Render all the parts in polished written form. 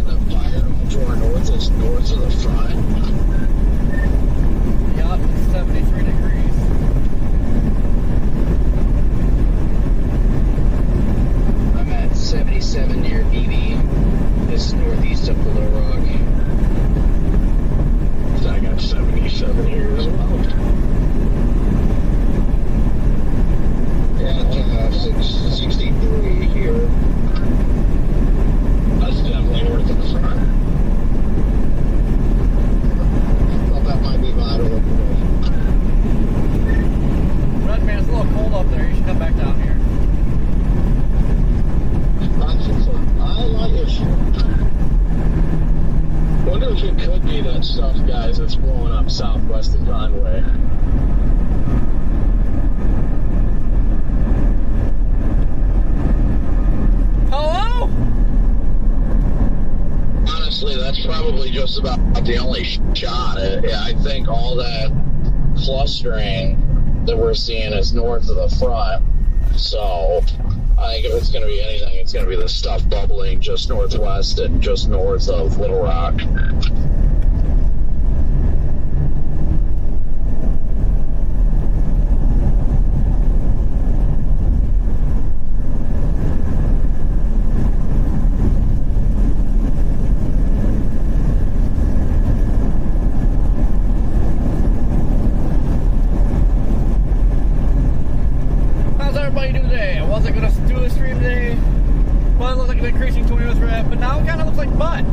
that fired off to our north is north of the front. Yup, it's 73 degrees. I'm at 77 near DD. This is northeast of Little Rock. So I got 77 here as well. Yeah, 63 here. That's definitely north of the front. Well, that might be vital. Red man, it's a little cold up there. You should come back down here. I like it. Wonder if it could be that stuff, guys, that's blowing up southwest of Conway. Hello? Honestly, that's probably just about the only shot. I think all that clustering that we're seeing is north of the front. So I think if it's going to be anything, it's going to be the stuff bubbling just northwest and just north of Little Rock. But now it kind of looks like mud.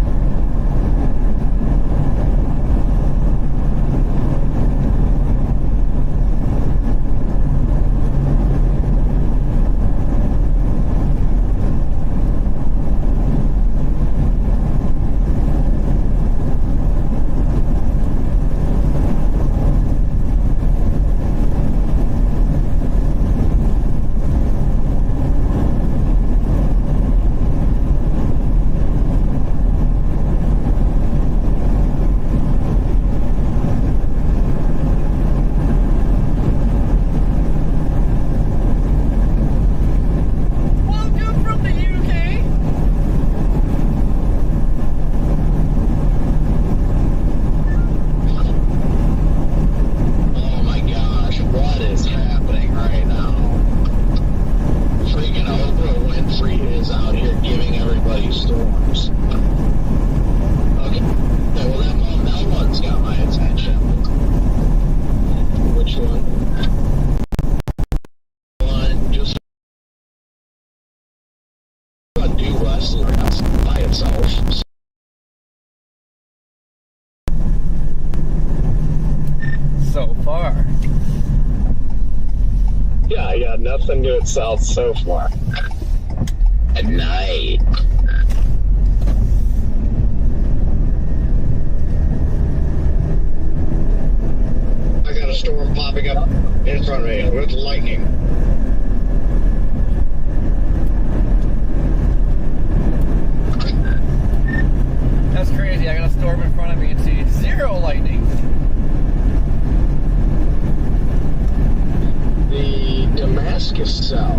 By itself. So far. Yeah, I got nothing to itself so far. At night. I got a storm popping up in front of me with lightning. That's crazy. I got a storm in front of me and see zero lightning. The Damascus cell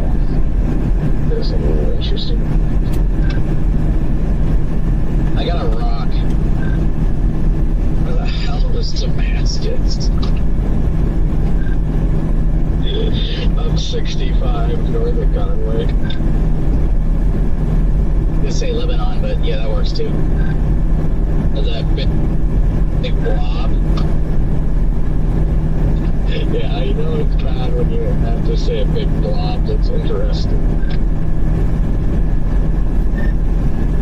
is a little interesting. I got a rock. Where the hell is Damascus? I'm 65 north of Conway. I'm gonna say Lebanon, but yeah, that works too. That big blob. Yeah, I know it's bad when you have to say a big blob. That's interesting.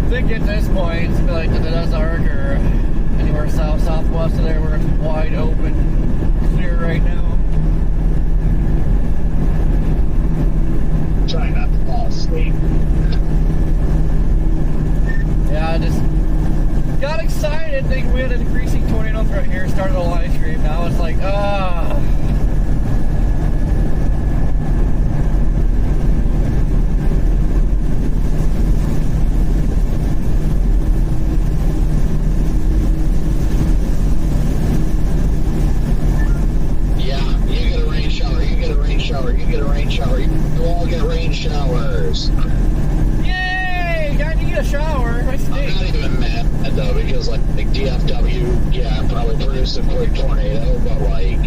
I think at this point, it's like the Ozark or anywhere southwest of there where it's wide open, clear right now. Try not to fall asleep. Yeah, I just got excited thinking we had a decreasing tornado threat here, started a live stream. Now it's like, Yeah, you get a rain shower, you get a rain shower, you get a rain shower. You all get rain showers. Yay! I need a shower. I I'm stink. not even mad though, because like DFW, yeah, probably produced a quick tornado, but like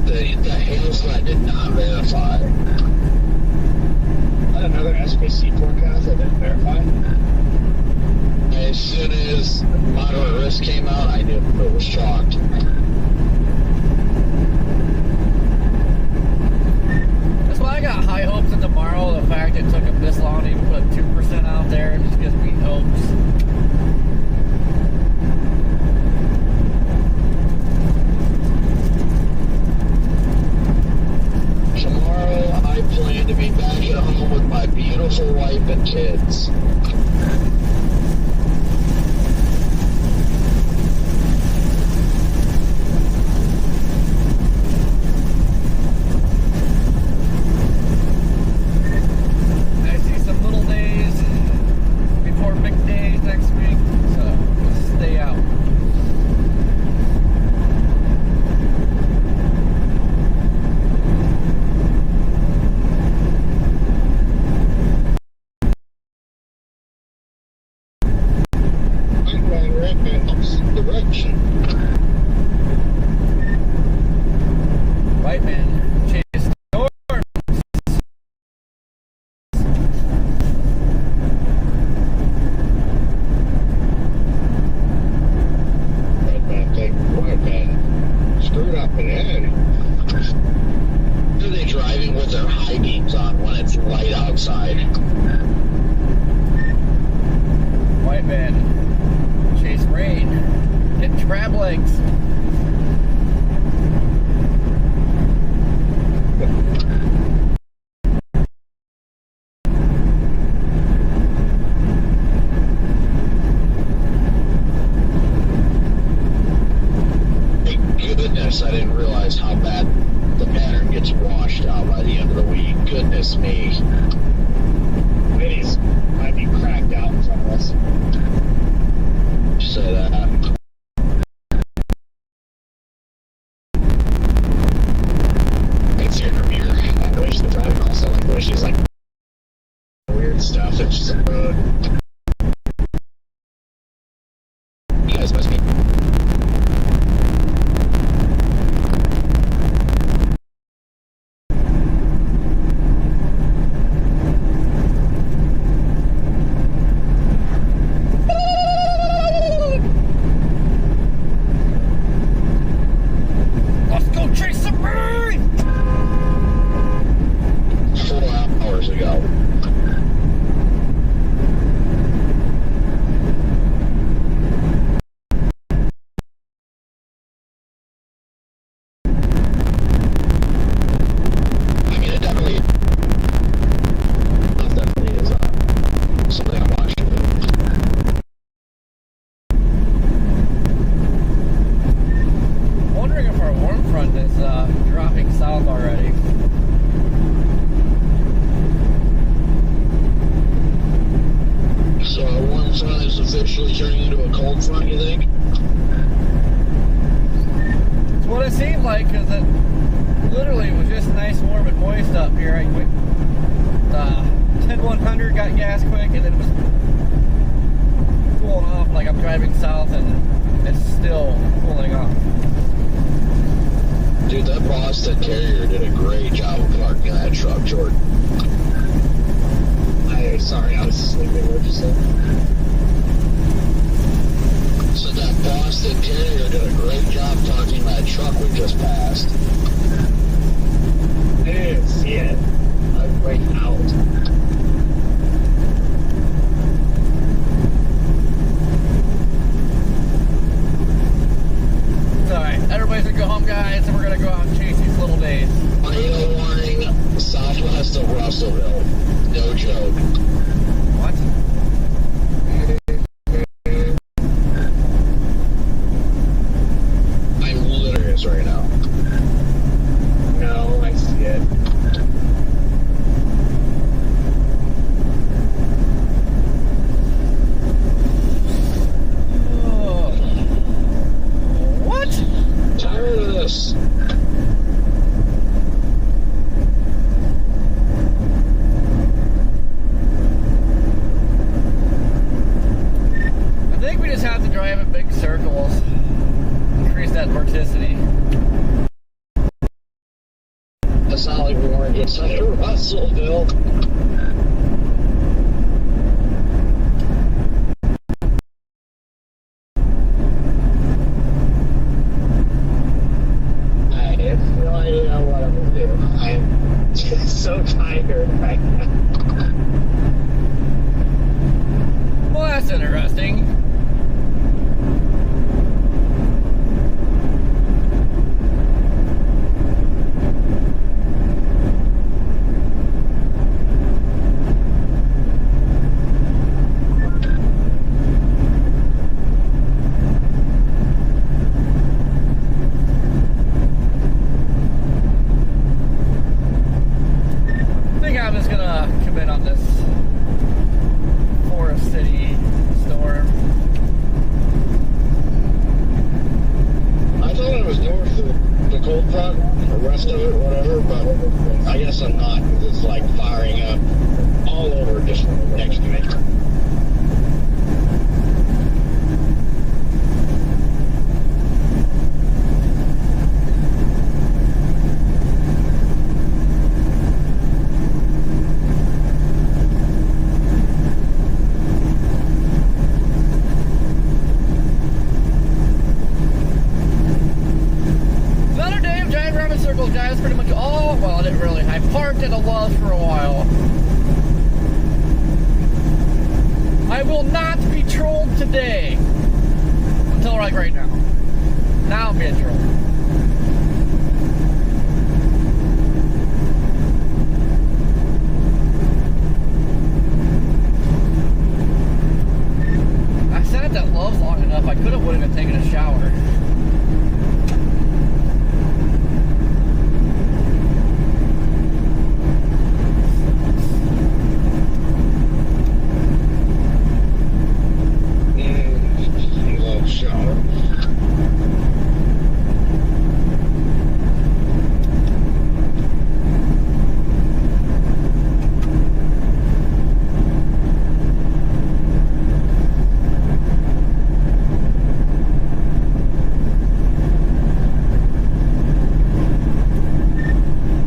the hail threat did not verify. Another SPC forecast that didn't verify. As soon as moderate risk came out, I knew it was chalked. That's why I got high hopes in tomorrow. The fact it took them this long to even put 2% out there just gives me hopes. Tomorrow, I plan to be back at home with my beautiful wife and kids. I see some little days before big days next week, so let's stay out. I'm going right in the opposite direction. White man chase storm. White man screwed up in the head. Are they driving with their high beams on when it's light outside? White man chase rain. Hit crab legs. Thank goodness I didn't realize how bad the pattern gets washed out by the end of the week. Goodness me. Ladies might be cracked out in front of us. Say that. It's here from here. I wish the driving also like wish she's like weird stuff that she's on the road. You guys must be. Let's go chase some rain! 4 hours ago. I mean, it definitely is something I'm watching. Wondering if our warm front is dropping south already. So a warm front is officially turning into a cold front, you think? It's what it seemed like, because it literally was just nice, warm, and moist up here. I went 10-100, got gas quick, and then it was cooling off like I'm driving south, and it's still cooling off. Dude, that Boston Terrier did a great job of parking that truck, Jordan. Sorry, I was sleeping. What'd you say? So that Boston Terrier did a great job parking that truck we just passed. I didn't see it. I was way out. Alright, everybody's gonna go home, guys, and we're gonna go out and chase these little days. Tornado warning southwest of Russellville. No joke. What? I'm literally right now. No, I see it. Oh. What? Tired of this. like Warren gets under Russellville. I have no idea what I'm gonna do. I'm just so tired right now. Well, that's interesting. I think I'm just gonna commit on this Forest City storm. I thought it was north of the cold front, the rest of it, whatever, but I guess I'm not, because it's like firing up all over just next to me. Another day of giant round circles, guys. Pretty much all. Well, I didn't really. I parked at a loss for a while. I will not be trolled today. Until like right now. Now I'm being trolled. I sat at that Love's long enough. I could have wouldn't have taken a shower. Love shower.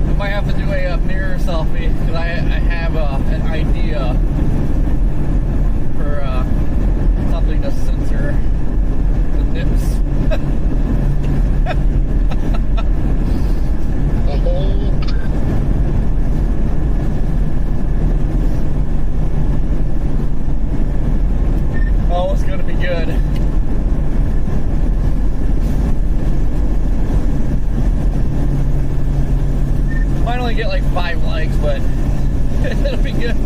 I might have to do a mirror selfie because I have an idea for something to censor the nips. Oh, it's gonna be good. Might only get like 5 likes, but it'll be good.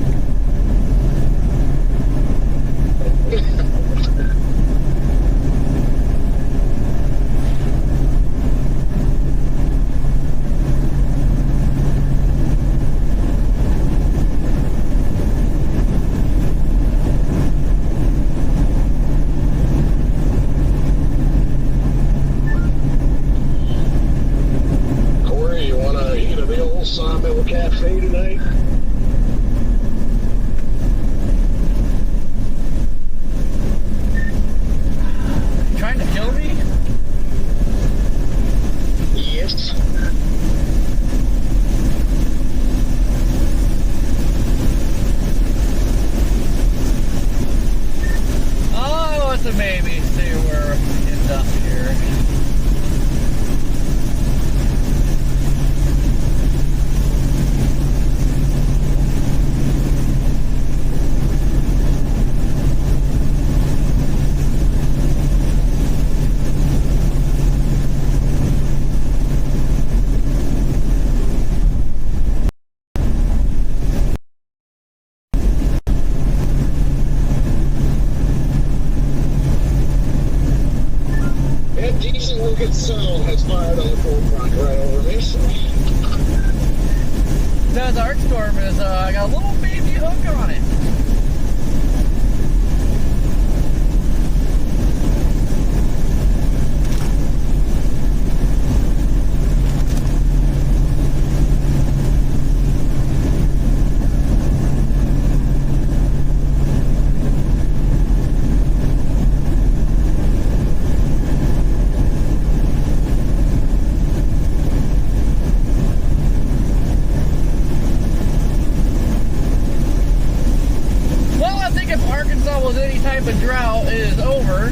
Corey, you want to eat a big old Sawmill Cafe tonight? Trying to kill me? Yes. Oh, it's a maybe. See where we end up here. That decent looking cell has fired on the cold front right over me. So. That arc storm is got a little baby hook on it. any type of drought is over.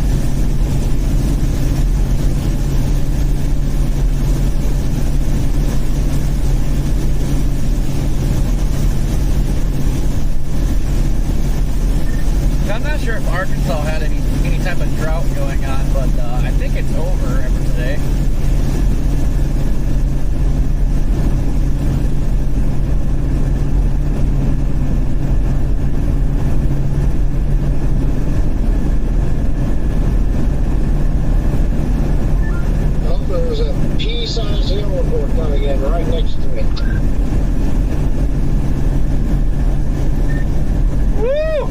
I'm not sure if Arkansas had any type of drought going on, but I think it's over after today. Well, there was a pea-sized hill report coming in right next to me. Woo!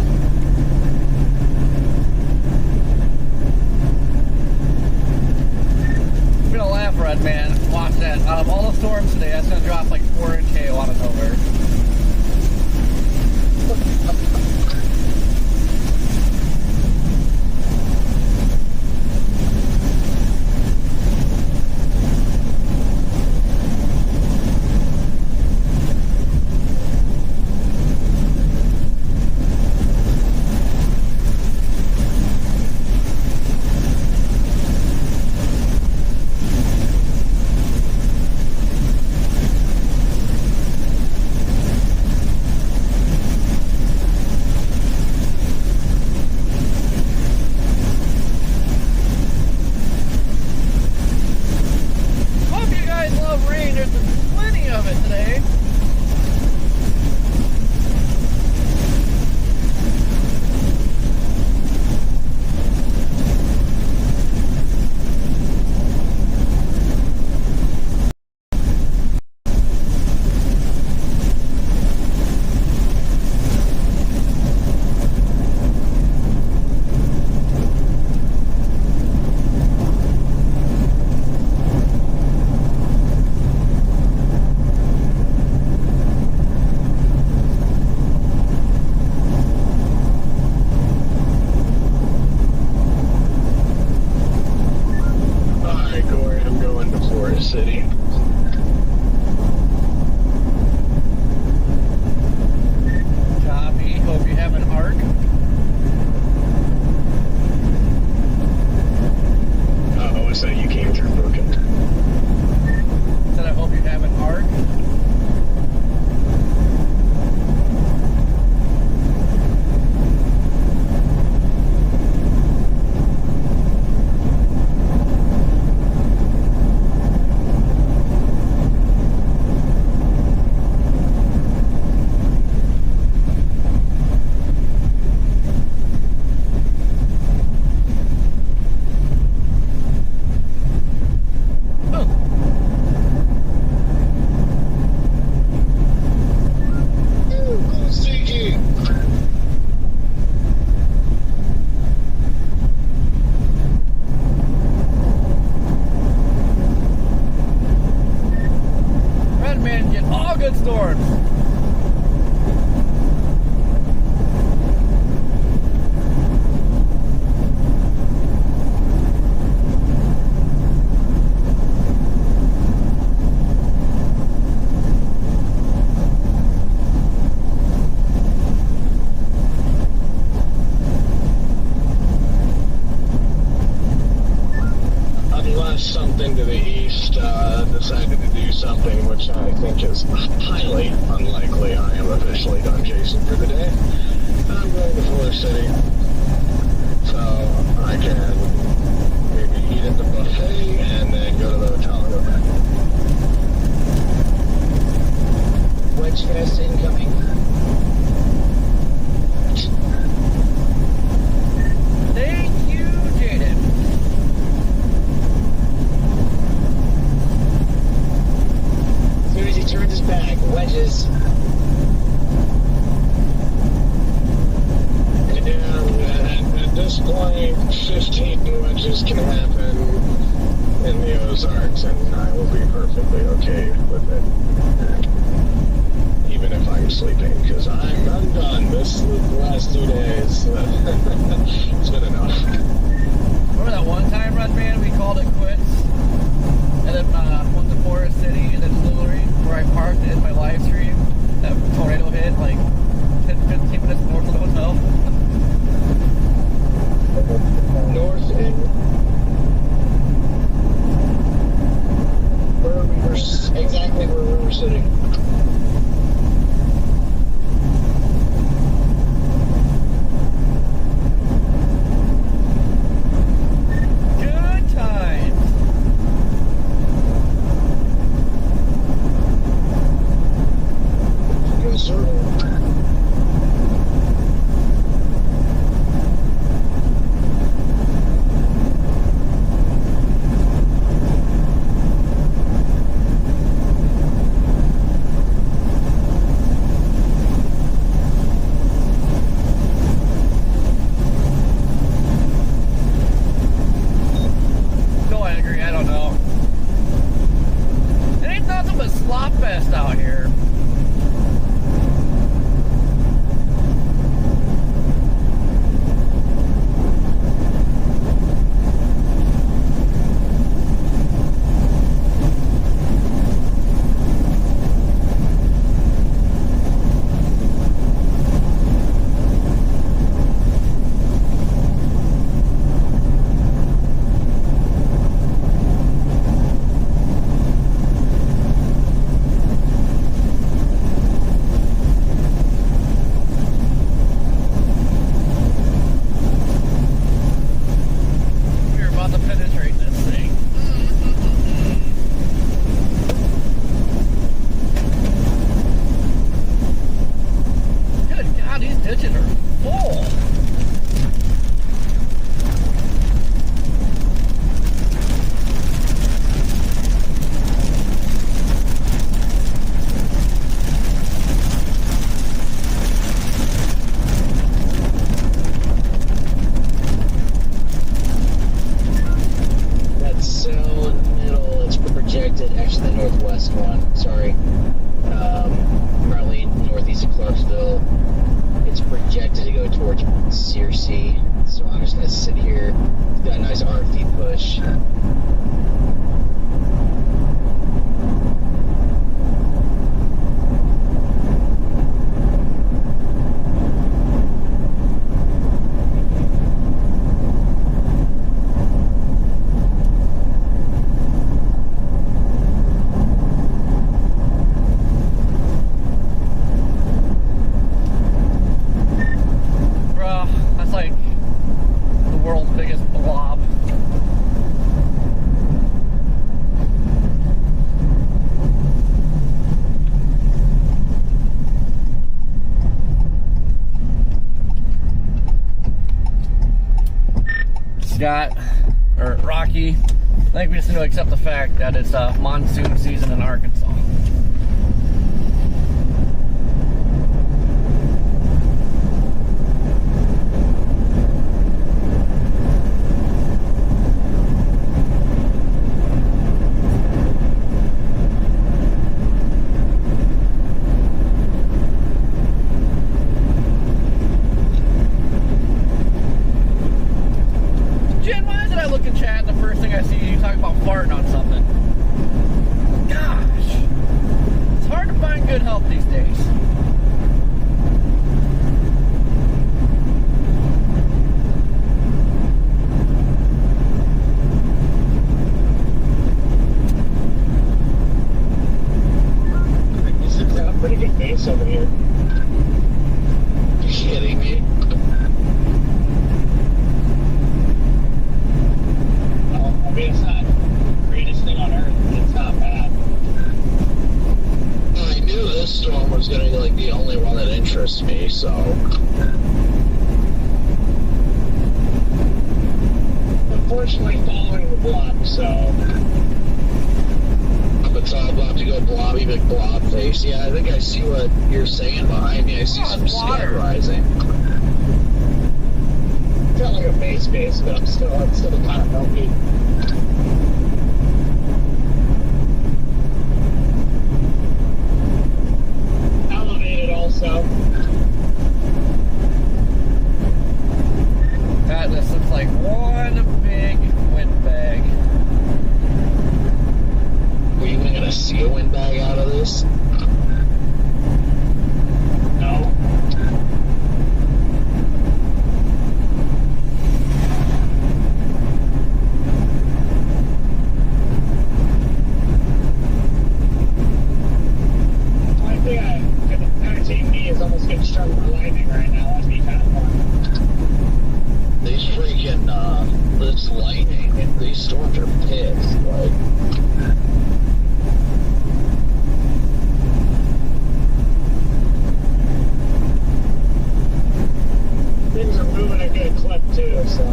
I'm gonna laugh, Red Man. Watch that. Out of all the storms today, that's gonna drop like 4 inch hail out of nowhere. City. Copy. Hope you have an arc. What's that? You came through broken. Said I hope you have an arc. Good storms. Unless something to the east decided to do something, which I think is highly unlikely. I am officially done chasing for the day. I'm going to Florida City, so I can maybe eat at the buffet and then go to the hotel and go back. Wedge fest incoming. Thank you, Jaden. As soon as he turns his back, wedges. And at this point, 15 wedges can happen in the Ozarks, and I will be perfectly okay with it. Even if I'm sleeping, because I'm done. The last 2 days, it's been enough. Remember that one time, Red Man, we called it quits? And then went to Forest City and then Distillery, where I parked in my live stream. That tornado hit like 10, 15 minutes north of the hotel. see. So I'm just gonna sit here. It's got a nice RFD push. That's like the world's biggest blob. Scott, or Rocky, I think we just need to accept the fact that it's monsoon season in Arkansas. Jen, why is it I look in chat and the first thing I see you talk about farting on something? Gosh. It's hard to find good help these days. This is a pretty good base over here. You kidding me? I mean, it's not the greatest thing on earth, but it's not bad. I knew this storm was going to be like the only one that interests me, so. Unfortunately, following the block, so. It's all about to go blobby McBlob face. Yeah, I think I see what you're saying behind me. I see some scud rising. It's got like a base, but it's still kind of milky. Elevated also. This looks like one big windbag. Were you even going to see a windbag out of this? No. I think I could entertain me is almost getting struck by lightning right now. That'd be kind of fun. These freaking, this lightning, and these storms are pissed. Like, Things are moving a good clip too, so.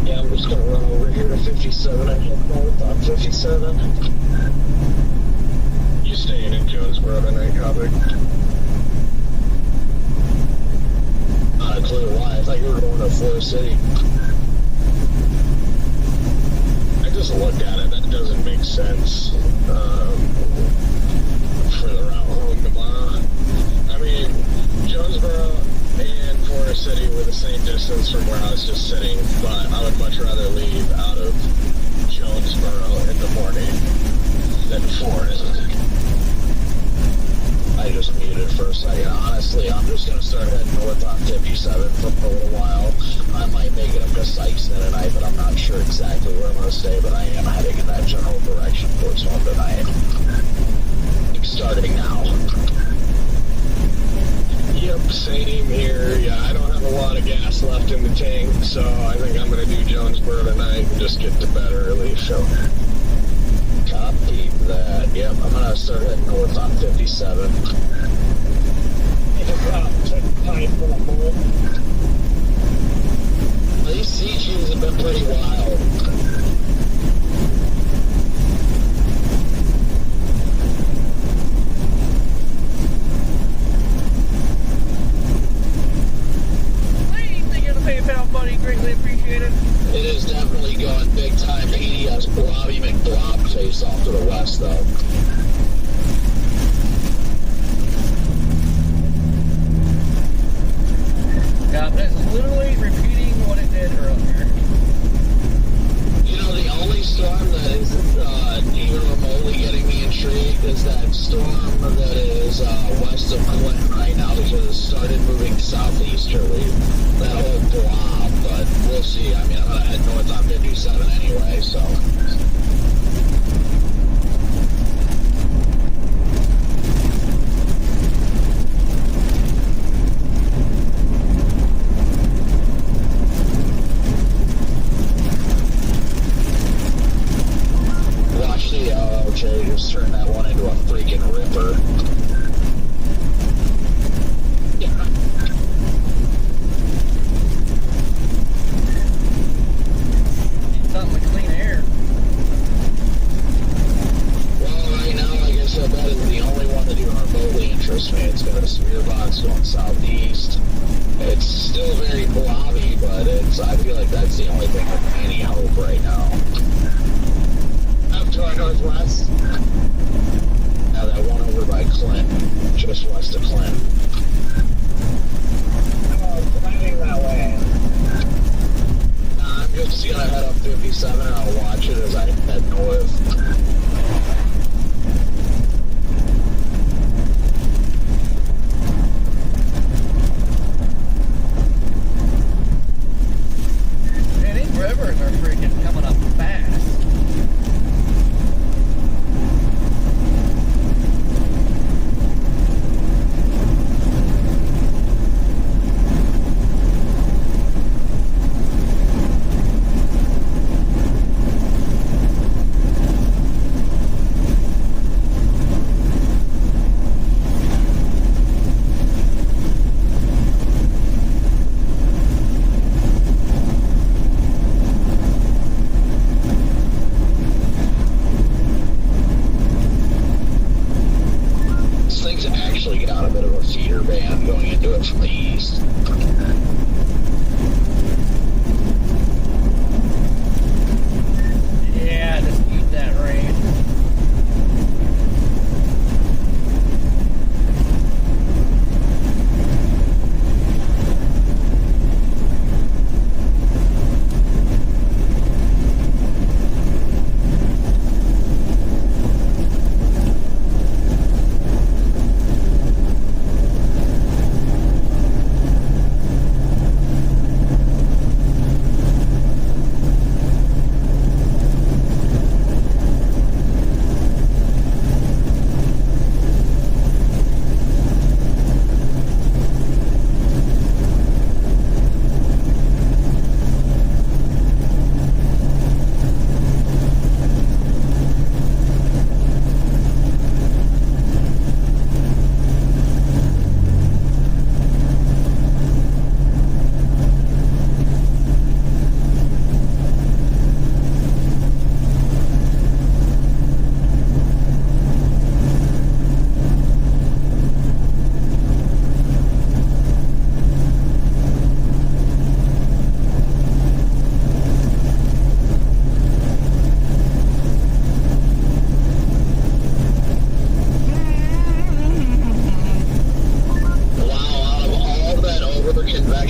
yeah, I'm just going to run over here to 57 and head north on 57. You staying in Jonesboro tonight, Copy? Not a clue why. I thought you were going to Florida City. I just looked at it. That doesn't make sense for the route home tomorrow. I mean, Jonesboro and Florida City were the same distance from where I was just sitting, but I would much rather leave out of Jonesboro in the morning than Florida. I just muted for a second. Honestly, I'm just going to start heading north on 57 for a little while. I might make it up to Sykeston tonight, but I'm not sure exactly where I'm going to stay, but I am heading in that general direction towards home tonight. Starting now. Yep, same here. Yeah, I don't have a lot of gas left in the tank, so I think I'm going to do Jonesboro tonight and just get to bed early, so. Copy that. Yep, I'm going to start heading north on 57. These CGs have been pretty wild. PayPal, buddy, greatly appreciated. It is definitely going big time ADS Blobby McBlob face off to the west, though. that storm that is west of Clinton right now because it started moving southeasterly. That whole blob, but we'll see. I mean, I'm going to head north on 57 anyway, so. Watch the Cherry just turn that one into a freaking ripper. Something to clean air. Well, right now, like I said, that is the only one that even remotely interests me. It's got a severe box going southeast. It's still very blobby, but I feel like that's the only thing with any hope right now. Up to our northwest. Now that one over by Clinton, just west of Clinton. Oh, driving that way. I'm just gonna head up 57 and I'll watch it as I head north. Man, these rivers are freaking coming up fast. This thing's actually got a bit of a feeder band going into it from the east. Yeah, just eat that rain.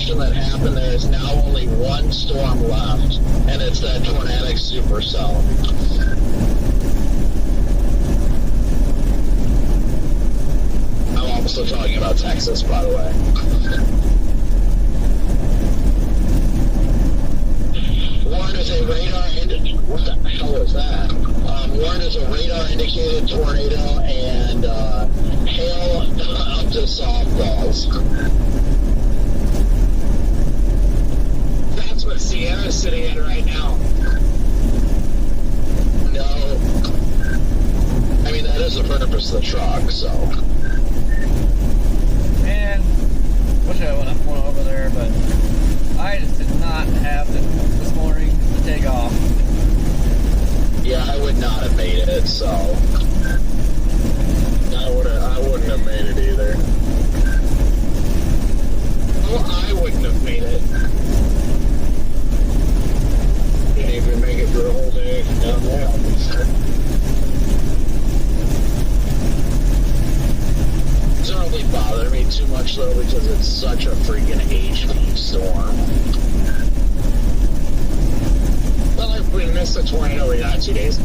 That happened, there is now only one storm left, and it's that tornadic supercell. I'm also talking about Texas, by the way. Warren is a radar indicated. What the hell is that? Warren is a radar indicated tornado and hail up to softballs. That's what Sierra's sitting in right now. No. I mean, that is the purpose of the truck, so. Man, wish I would have went over there, but I just did not have this morning to take off. Yeah, I would not have made it, so. I wouldn't have made it either. Well, I wouldn't have made it. Didn't even make it through a whole day down there. It doesn't really bother me too much though because it's such a freaking HV storm. Well, if we missed the tornado we got 2 days ago.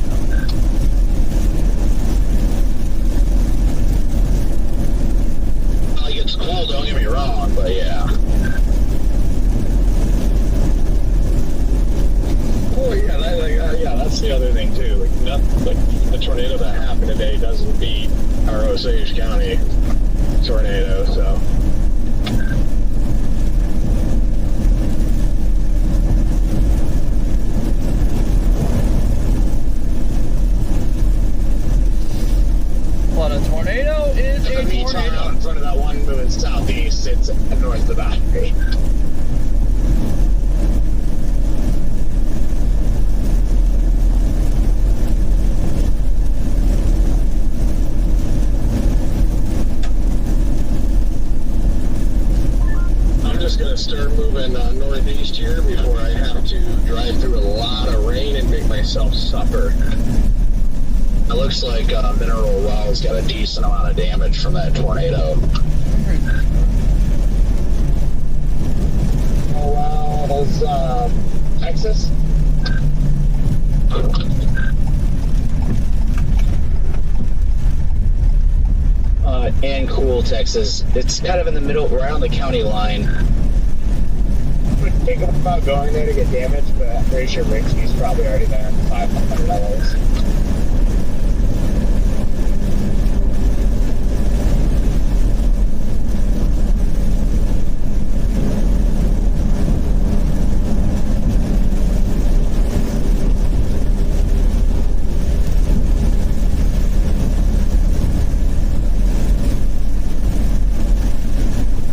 beat our Osage County tornado, so. But a tornado is a The beach out tornado. in front of that one moving southeast, it's north of the boundary. I'm just going to start moving northeast here before I have to drive through a lot of rain and make myself suffer. It looks like Mineral Wells got a decent amount of damage from that tornado. Oh, Wells, Texas? And Cool, Texas. It's kind of in the middle, right on the county line. I would think about going there to get damaged, but I'm pretty sure Rick's probably already there for $500.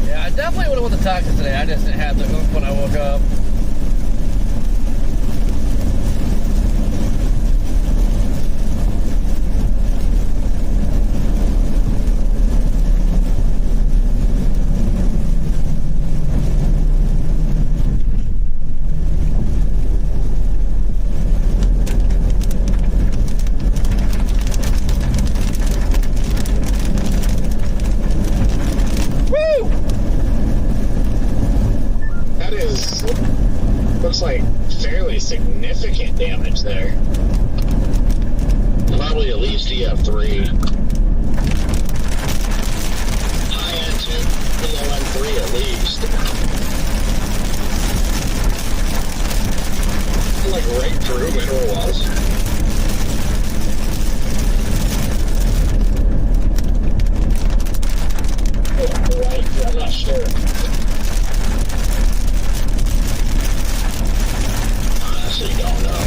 Yeah, I definitely would have went to Texas today. I just didn't have the oomph when I woke up. Woo! That is, looks like fairly significant damage there. Probably at least EF3. High end 2, low end 3 at least. Like right through Mineral Wells. Right, I'm not sure. Honestly, don't know.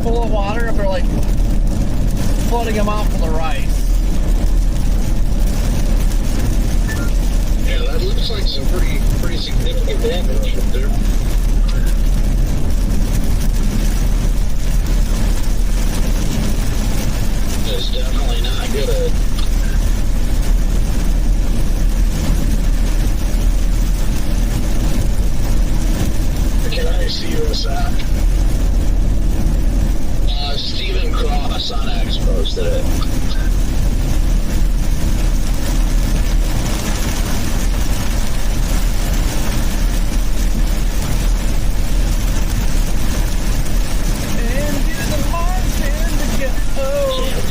full of water if they're like flooding them out for the rice. Yeah, that looks like some pretty significant damage up there. It's definitely not good. Can I see this at? Stephen Cross on X posted it. Can't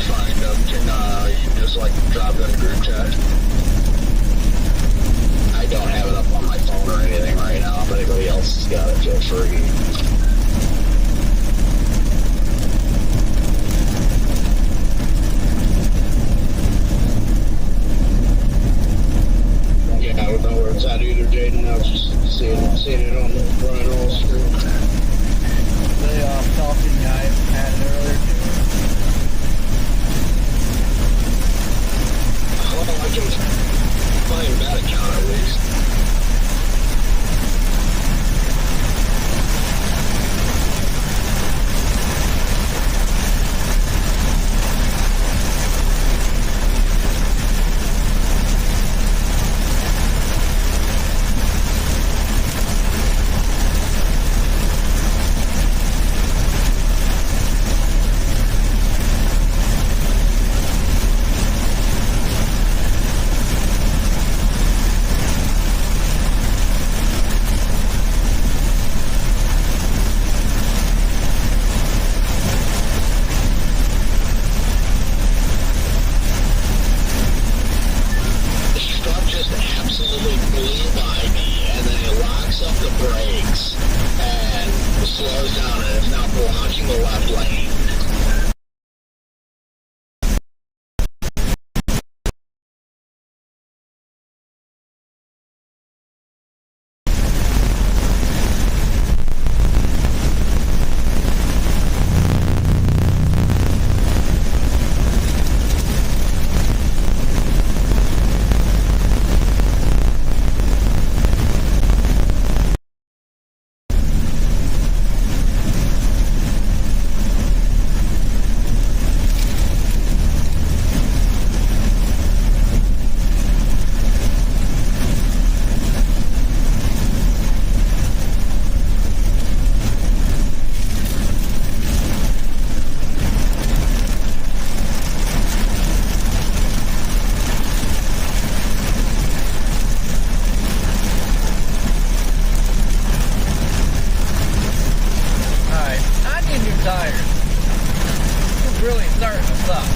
find them. You just like drop it in a group chat. I don't have it up on my phone or anything right now, but anybody else has got it, feel free. Yeah, I don't know where it's at either, Jaden. I was just seeing it on the front roll screen. The talking guy had it earlier too. Well, I can find that account at least. Absolutely blew by me, and then it locks up the brakes and slows down and is now blocking the left lane. Really starting to suck.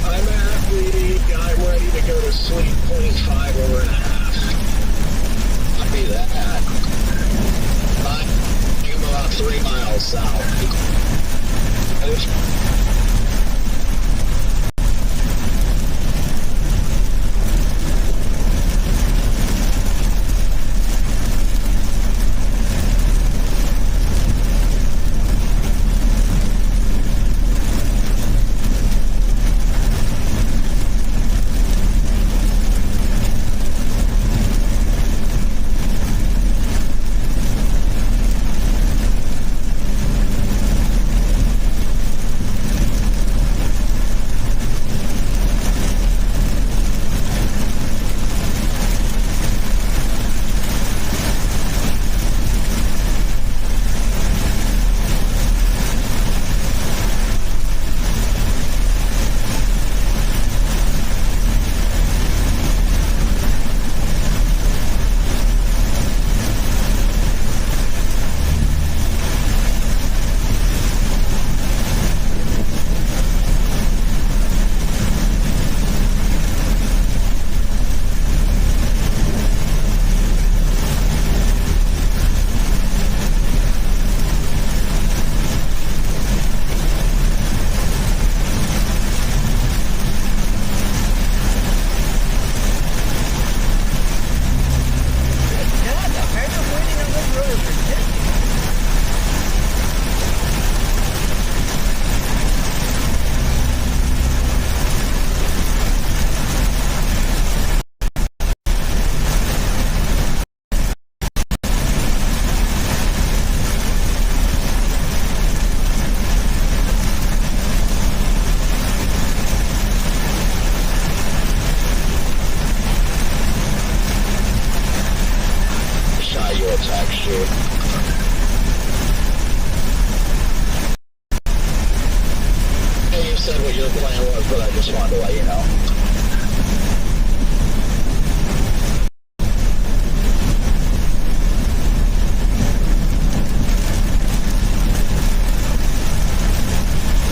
I'm ready to go to sleep. 25 over and a half. Copy that. I'm about 3 miles south. to text you. Hey, you said what your plan was, but I just wanted to let you know.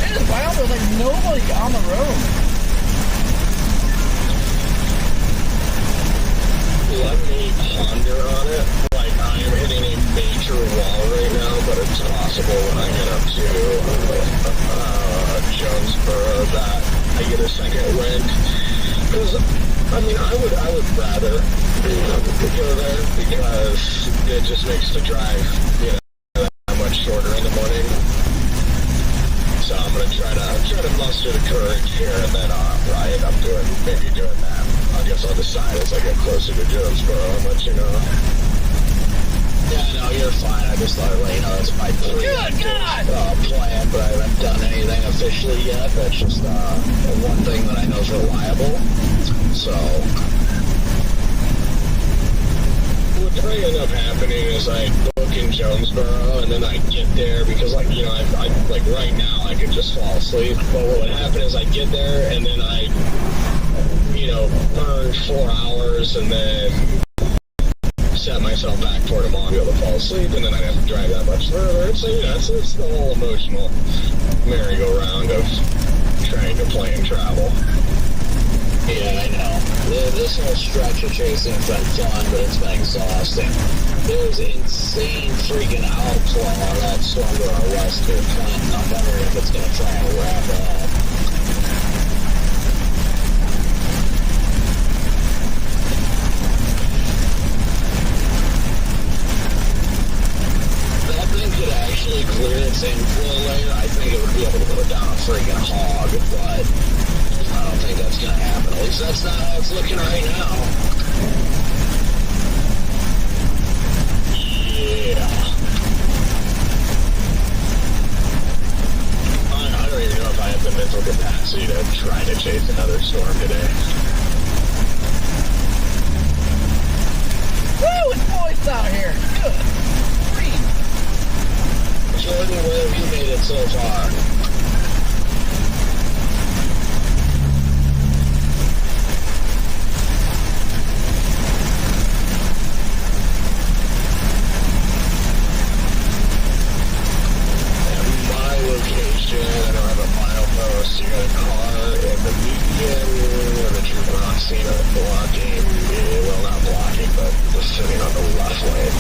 It is wild, there's like nobody on the road. Let me ponder on it. Like, I am hitting a major wall right now, but it's possible when I get up to Jonesboro that I get a second wind. Because, I mean, I would rather go there because it just makes the drive, that much shorter in the morning. So I'm gonna try to muster the courage here, and then Ryan, I'm maybe doing that. I guess I'll decide as I get closer to Jonesboro. I'll let you know. Yeah, no, you're fine. I just thought I'd let you know that's my plan, but I haven't done anything officially yet. That's just one thing that I know is reliable. So what may end up happening is I book in Jonesboro, and then I get there because, like, I like right now I could just fall asleep. But what would happen is I get there, and then I burn 4 hours, and then set myself back for tomorrow to be able to fall asleep, and then I'd have to drive that much further. So, it's the whole emotional merry-go-round of trying to plan travel. Yeah, I know. This whole stretch of chasing's been fun, but it's been exhausting. There's insane freaking outflow on that storm to our west here, Clinton. I'm wondering if it's going to try and wrap up. Could actually clear its inflow layer. I think it would be able to put down a freaking hog, but I don't think that's going to happen. At least that's not how it's looking right now. Yeah. I don't even know if I have the mental capacity to try to chase another storm today. Woo, it's moist out here. Good. Jordan, where have you made it so far? At my location, I don't have a milepost. You got a car in the median with a trooper on scene blocking, well, not blocking, but just sitting on the left lane.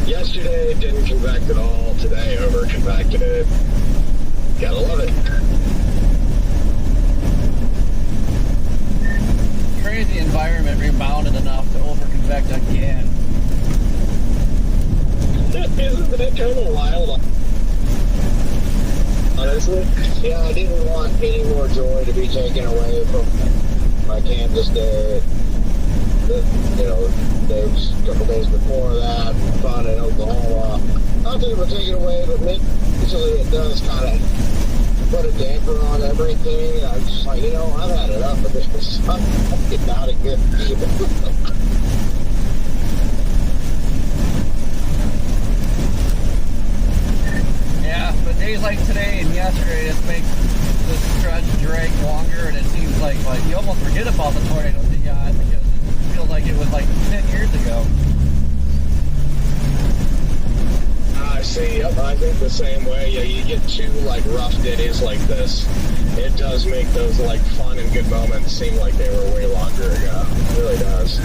Yesterday didn't convect at all. Today over convected it. Gotta love it. Crazy environment rebounded enough to over convect again. Isn't that kind of wild? Honestly, yeah, I didn't want any more joy to be taken away from my Kansas day. days, a couple days before that, fun in Oklahoma. Not that it would take it away, but usually it does kind of put a damper on everything. I'm just like, I've had enough of this. I'm getting out of here. Yeah, but days like today and yesterday just makes the stretch drag longer, and it seems like you almost forget about the tornadoes you got because it feels like it was like 10 years ago. See, yep, I think the same way. Yeah, you get two rough days like this, it does make those fun and good moments seem like they were way longer ago. It really does.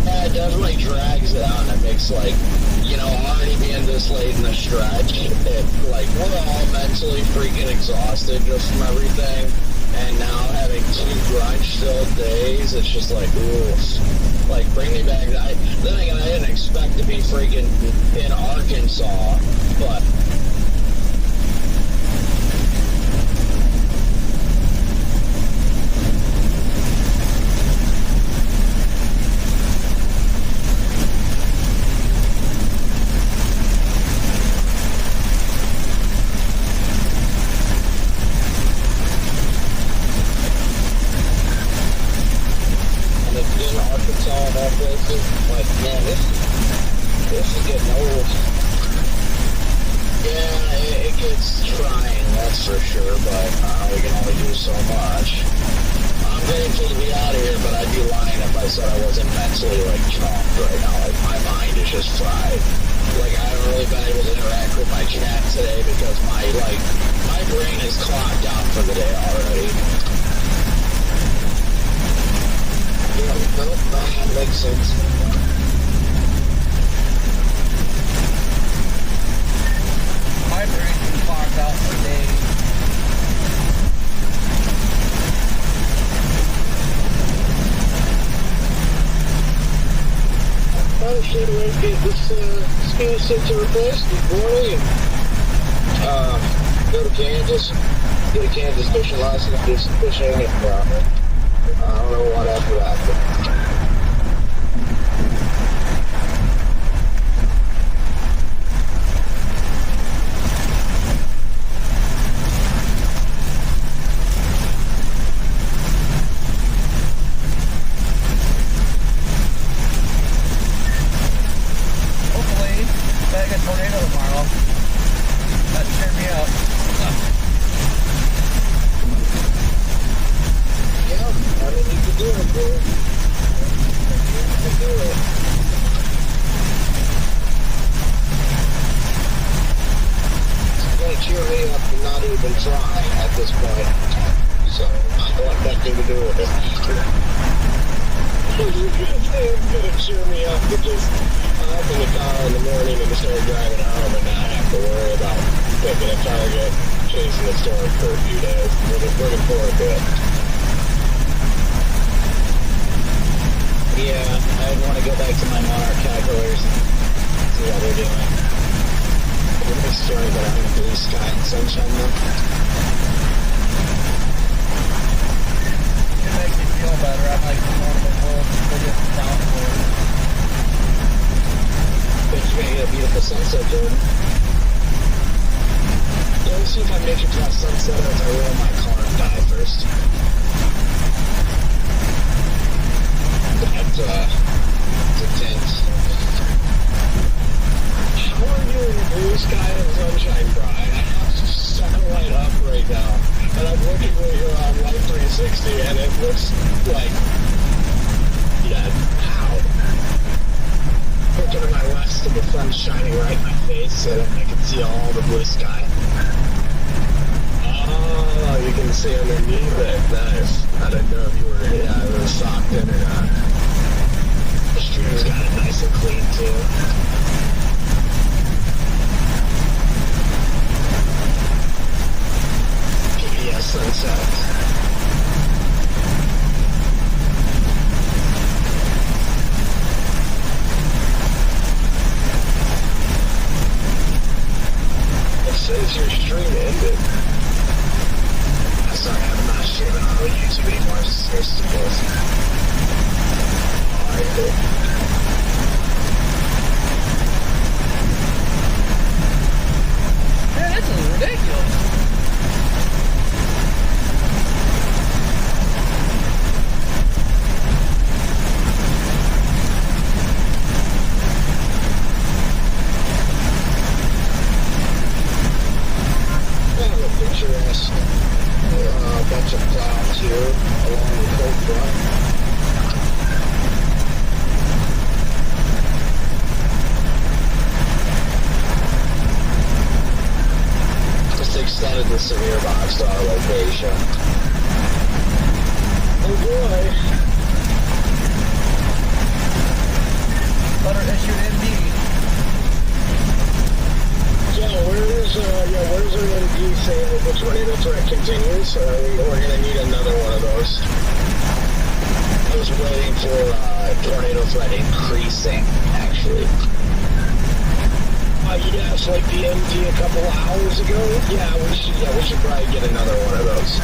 Yeah, it definitely drags it out, and it makes already being this late in the stretch, we're all mentally freaking exhausted just from everything, and now having two grunge-filled days, it's just ooh, bring me back. Then again, I didn't expect to be freaking in Arkansas, but man, this is getting old. Yeah, it gets trying, that's for sure, but we can only do so much. I'm grateful to be out of here, but I'd be lying if I said I wasn't mentally chomped right now. My mind is just fried. I haven't really been able to interact with my chat today because my brain is clocked out for the day already. Yeah, nope, that makes sense. My brain's been clocked out for days. I should have get this ski sensor replaced this morning and go to Kansas, get a Kansas fishing license, do some fishing, and I don't know what after that. But tornado tomorrow. That scared me up. Yeah, I mean, you can do it, bro. You can do it. It's going to cheer me up to not even try at this point. So, I don't want nothing to do with it. It's going to cheer me up to just hop in the car in the morning and start driving home and not have to worry about picking a target, chasing the storm for a few days. Looking forward to it. Yeah, I want to go back to my monarch calculators, see how they're doing. The next story that I'm in the blue sky and sunshine though. It makes me feel better. I'm like the world's biggest downpour. But you're going to get a beautiful sunset, Jordan. Yeah, let's see if I make it past sunset or if I roll my car and die first. That's intense. How are you in the blue sky and sunshine, Brian? I have to satellite up right now. And I'm looking right here on Life 360 and it looks like, yeah, how? Looking to my west and the sun's shining right in my face and I can see all the blue sky. Oh, you can see underneath it. Nice. I didn't know if you were, socked in or not. The stream's got it nice and clean too. PBS sunsets. It says your stream ended. I'm sorry, I'm not streaming on YouTube anymore. Just extended the severe box to our location. Oh boy. Letter issued indeed. Where's our MD saying that the tornado threat continues? We're gonna need another one of those. I was waiting for tornado threat increasing, actually. You asked like the MD a couple of hours ago? Yeah, we should probably get another one of those.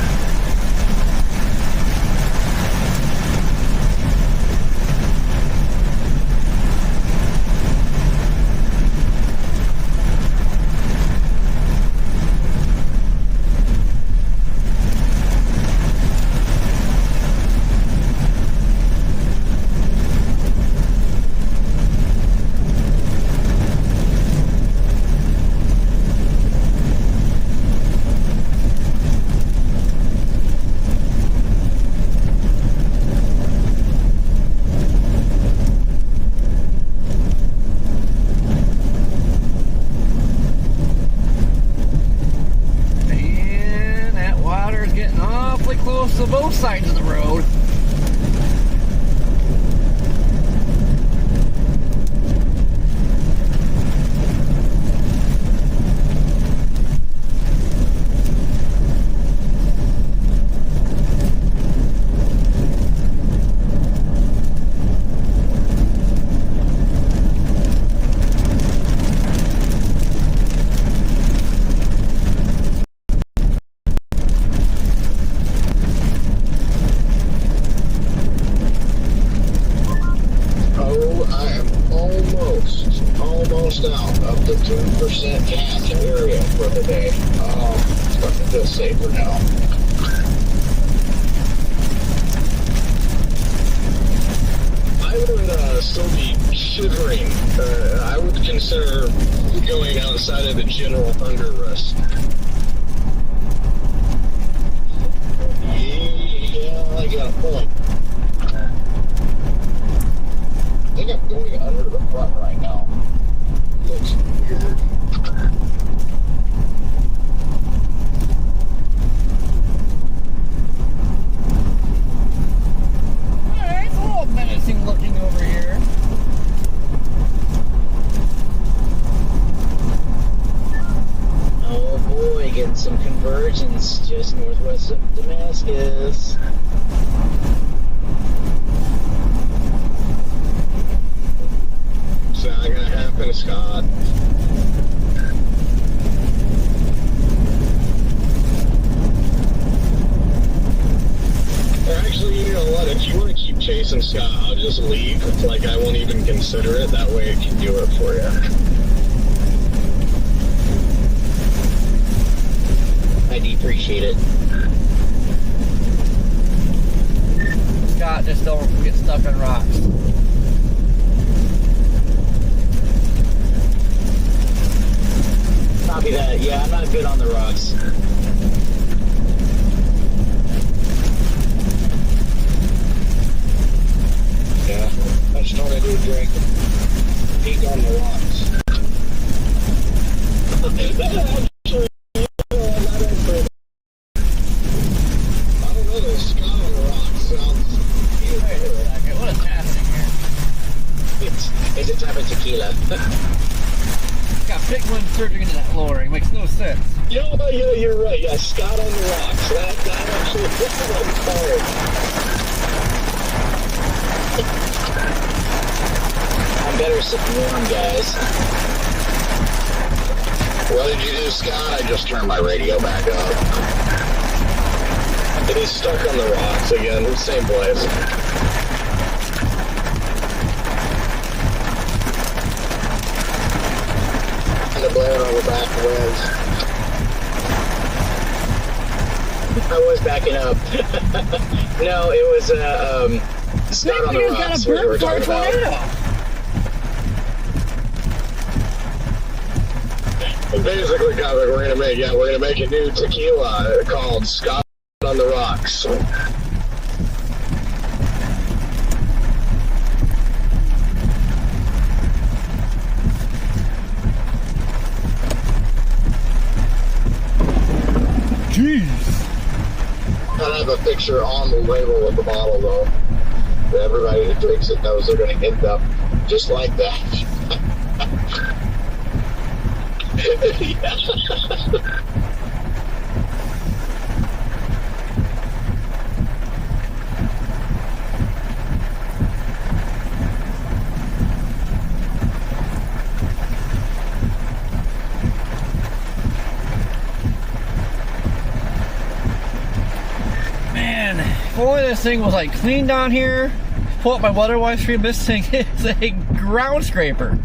Close to both sides of the road. Almost out of the 2% catch area for the day. Starting to feel safer now. I would still be shivering. I would consider going outside of the general thunder risk. Yeah, I got a point. I think I'm going under the front right now. Looks weird. Alright, it's a little menacing looking over here. Oh boy, getting some convergence just northwest of Damascus. It's not gonna happen, Scott. Actually, you know what? If you want to keep chasing Scott, I'll just leave. Like, I won't even consider it. That way it can do it for you. I appreciate it. Scott, just don't get stuck on rocks. Copy that. Yeah, I'm not good on the rocks. Yeah, that's what I do, drink. Peek on the rocks. Actually, not actually. I don't know, the Scott on the rocks sounds Wait a second, what is happening here? It's a type of tequila. Got big one surging into that lowering. Makes no sense. Yeah, you're right. Yeah, Scott on the rocks. That actually fits what I'm calling. I'm better sitting warm, guys. What did you do, Scott? I just turned my radio back up. It is stuck on the rocks again. Same place. The blare on the back winds. I was backing up. No, it was Scott on the You've rocks. got a bird for a tornado. Basically, we're gonna make a new tequila called Scott on the Rocks. picture on the label of the bottle, though. Everybody that drinks it knows they're going to end up just like that. Yeah. Man, if only this thing was like clean down here. Pull up my water wipe stream. This thing is a ground scraper.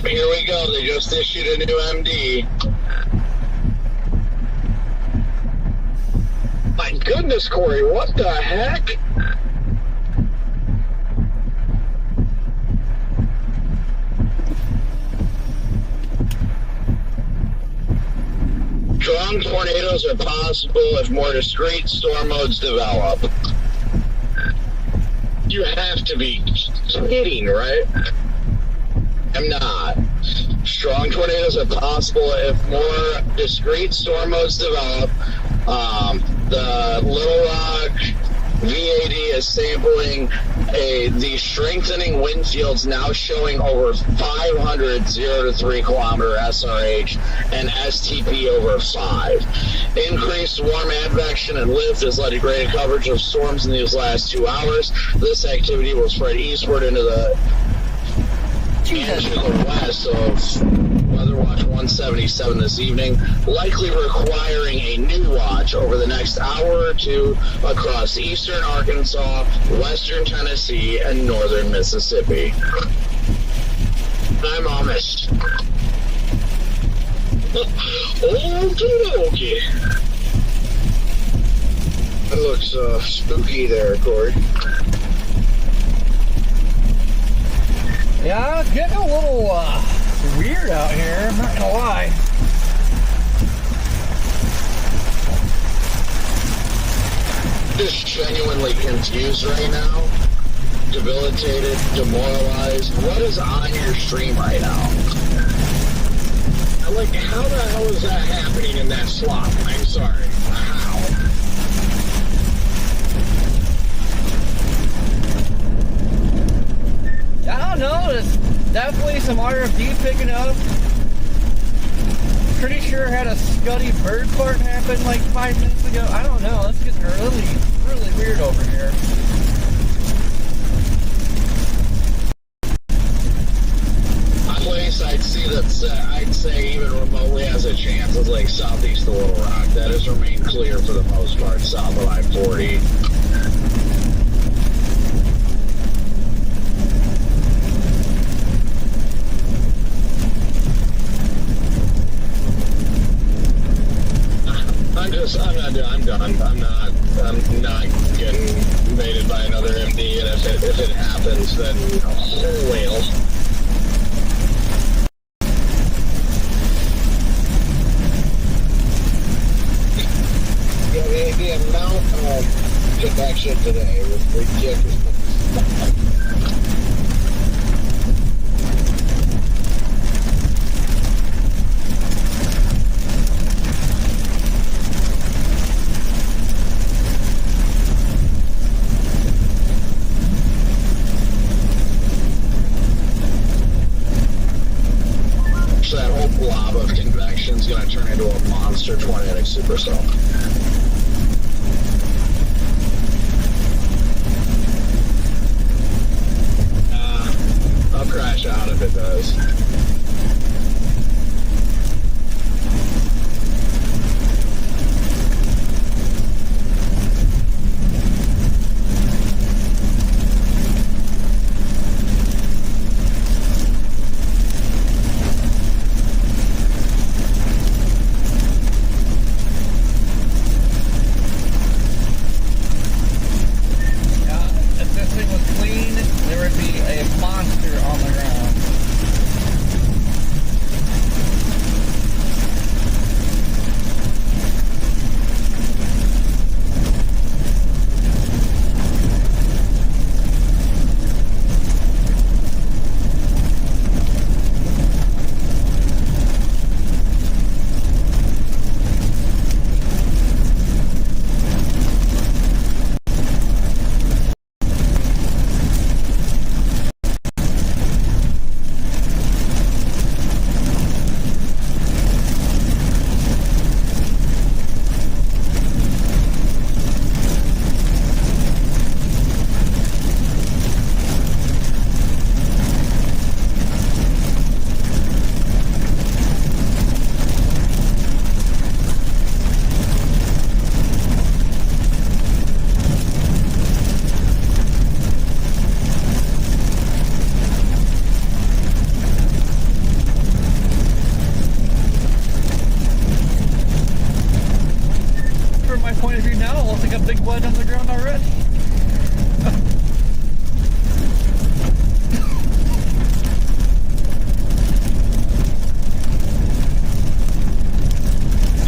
Here we go. They just issued a new MD. My goodness, Corey, what the heck? Strong tornadoes are possible if more discrete storm modes develop. You have to be kidding, right? I'm not. Strong tornadoes are possible if more discrete storm modes develop. The Little Rock VAD is sampling the strengthening wind fields now showing over 500 0 to 3 kilometer SRH and STP over 5. Increased warm advection and lift has led to greater coverage of storms in these last 2 hours. This activity will spread eastward into the west of Weather Watch 177 this evening, likely requiring a new watch over the next hour or two across eastern Arkansas, western Tennessee, and northern Mississippi. I'm Amish. Okay. That looks spooky there, Corey. Yeah, it's getting a little weird out here, I'm not gonna lie. Just genuinely confused right now, debilitated, demoralized. What is on your stream right now? I'm like, how the hell is that happening in that slot? I'm sorry. How? I don't know, there's definitely some RFD picking up. Pretty sure I had a Scuddy bird fart happen like 5 minutes ago. I don't know, it's getting really, really weird over here. A place I'd say even remotely has a chance is like southeast of Little Rock. That has remained clear for the most part, south of I-40. I'm done. I'm not getting mated by another MD, and if it happens, then a whole whale. Yeah, the amount of connection today was ridiculous. That whole blob of convection is going to turn into a monster tornadic supercell. I'll crash out if it does. around already.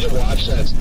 You watch that.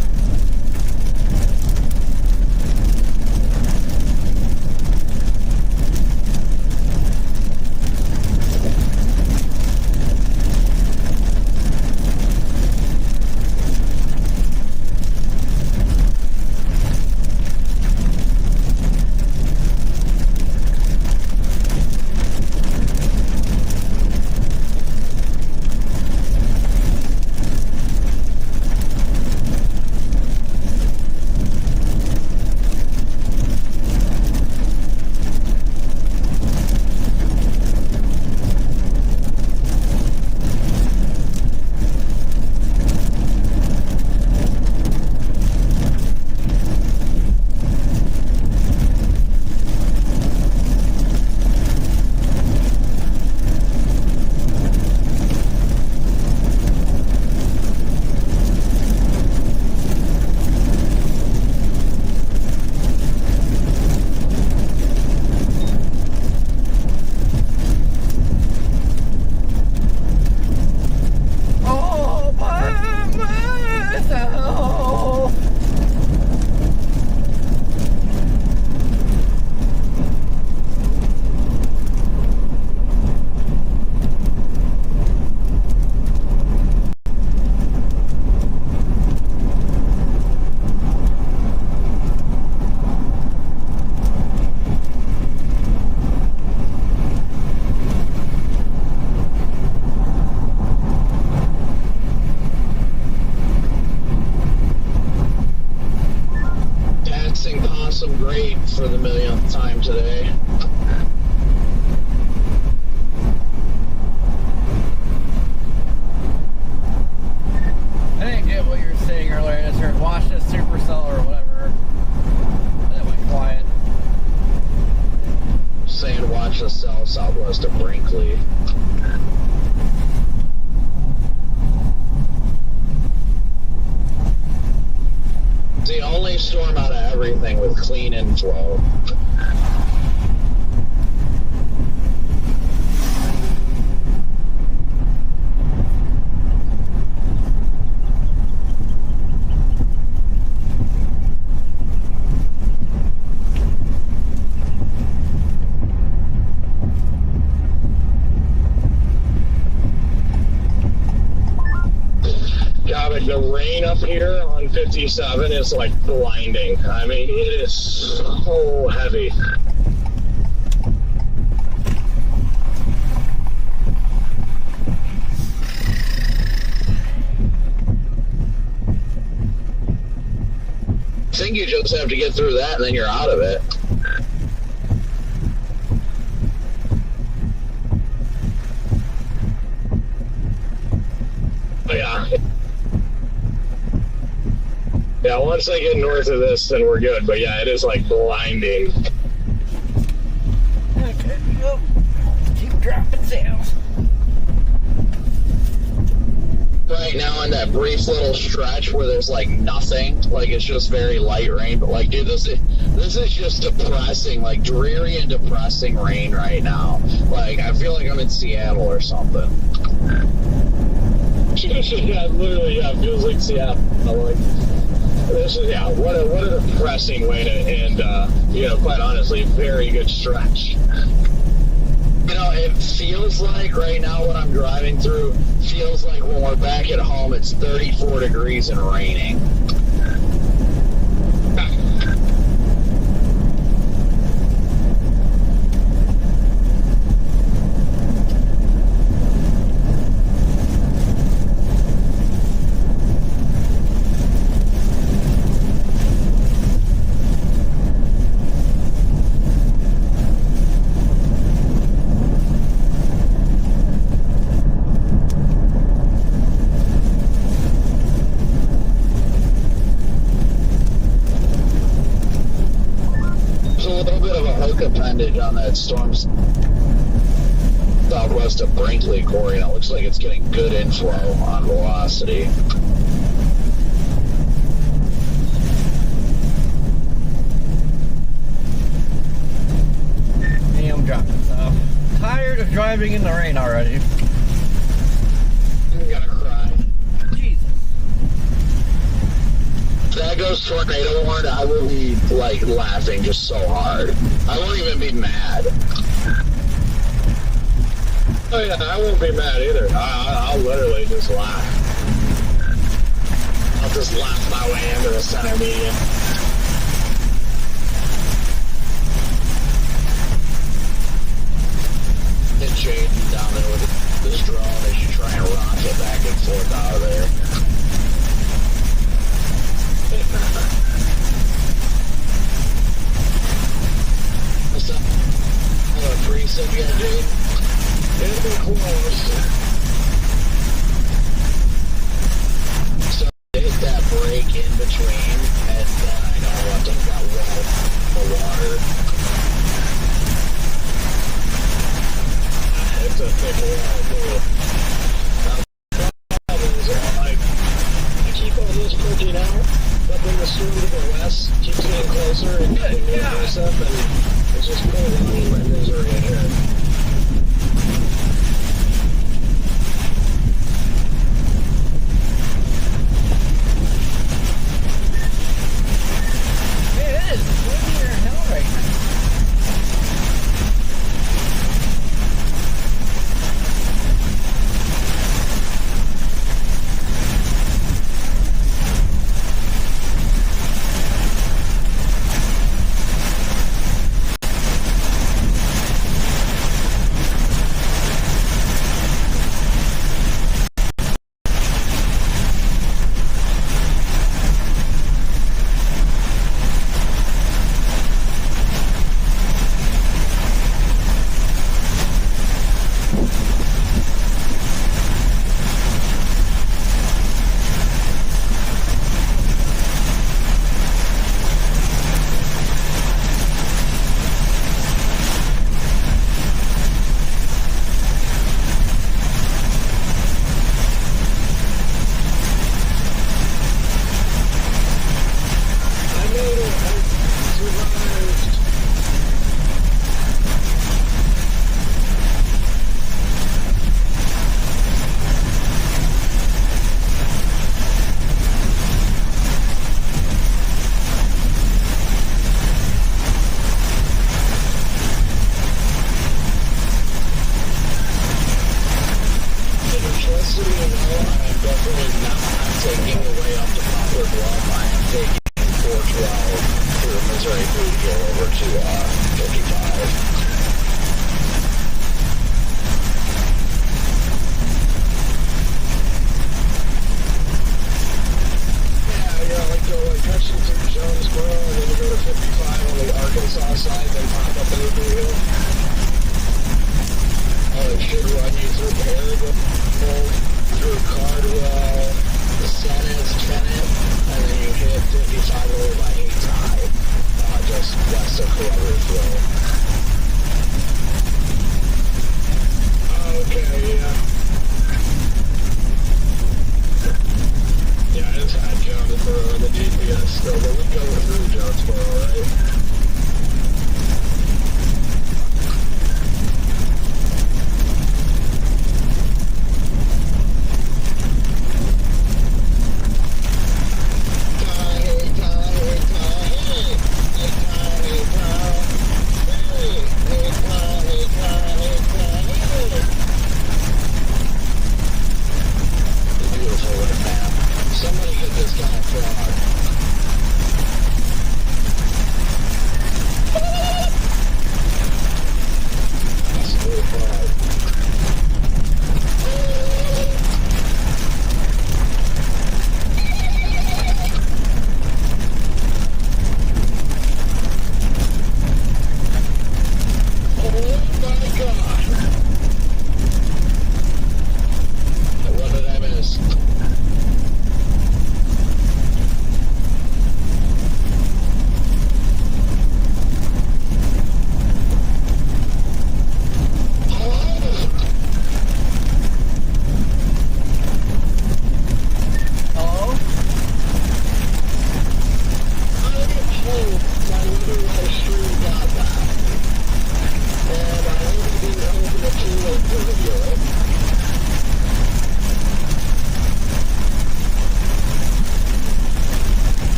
Possum great for the millionth time today. I didn't get what you were saying earlier. I just heard watch this supercell or whatever. And it went quiet. Saying watch the cell southwest of Brinkley. The only storm out of everything with clean inflow. The rain up here on 57 is like blinding. I mean, it is so heavy. I think you just have to get through that and then you're out of it. But yeah. Yeah, once I get north of this, then we're good. But yeah, it is like blinding. Okay, well, keep dropping sales. Right now in that brief little stretch where there's like nothing, like it's just very light rain. But like, dude, this is just depressing, like dreary and depressing rain right now. Like I feel like I'm in Seattle or something. Yeah, literally, yeah, it feels like Seattle. Like, this is, yeah, what a depressing way to end, you know, quite honestly, very good stretch. You know, it feels like right now what I'm driving through feels like when we're back at home, it's 34 degrees and raining. On that storm southwest of Brinkley, Corey, and it looks like it's getting good inflow on velocity. driving in the rain already. I'm gonna cry. Jesus. If that goes tornado warned, I will be, like, laughing just so hard. I won't even be mad. Oh yeah, I won't be mad either. I'll literally just laugh. I'll just laugh my way into the center median. Get Jaden down there with this drone as you try and rocket back and forth out of there. What's up? Have a preset yet, Jaden? It'll be close. So hit that break in between, and then I know I think got well the water. It's a thick wall, too. I keep all this cooking out, but then the storm to the west keeps getting closer and getting more aggressive, and it's just pulling on my misery ahead.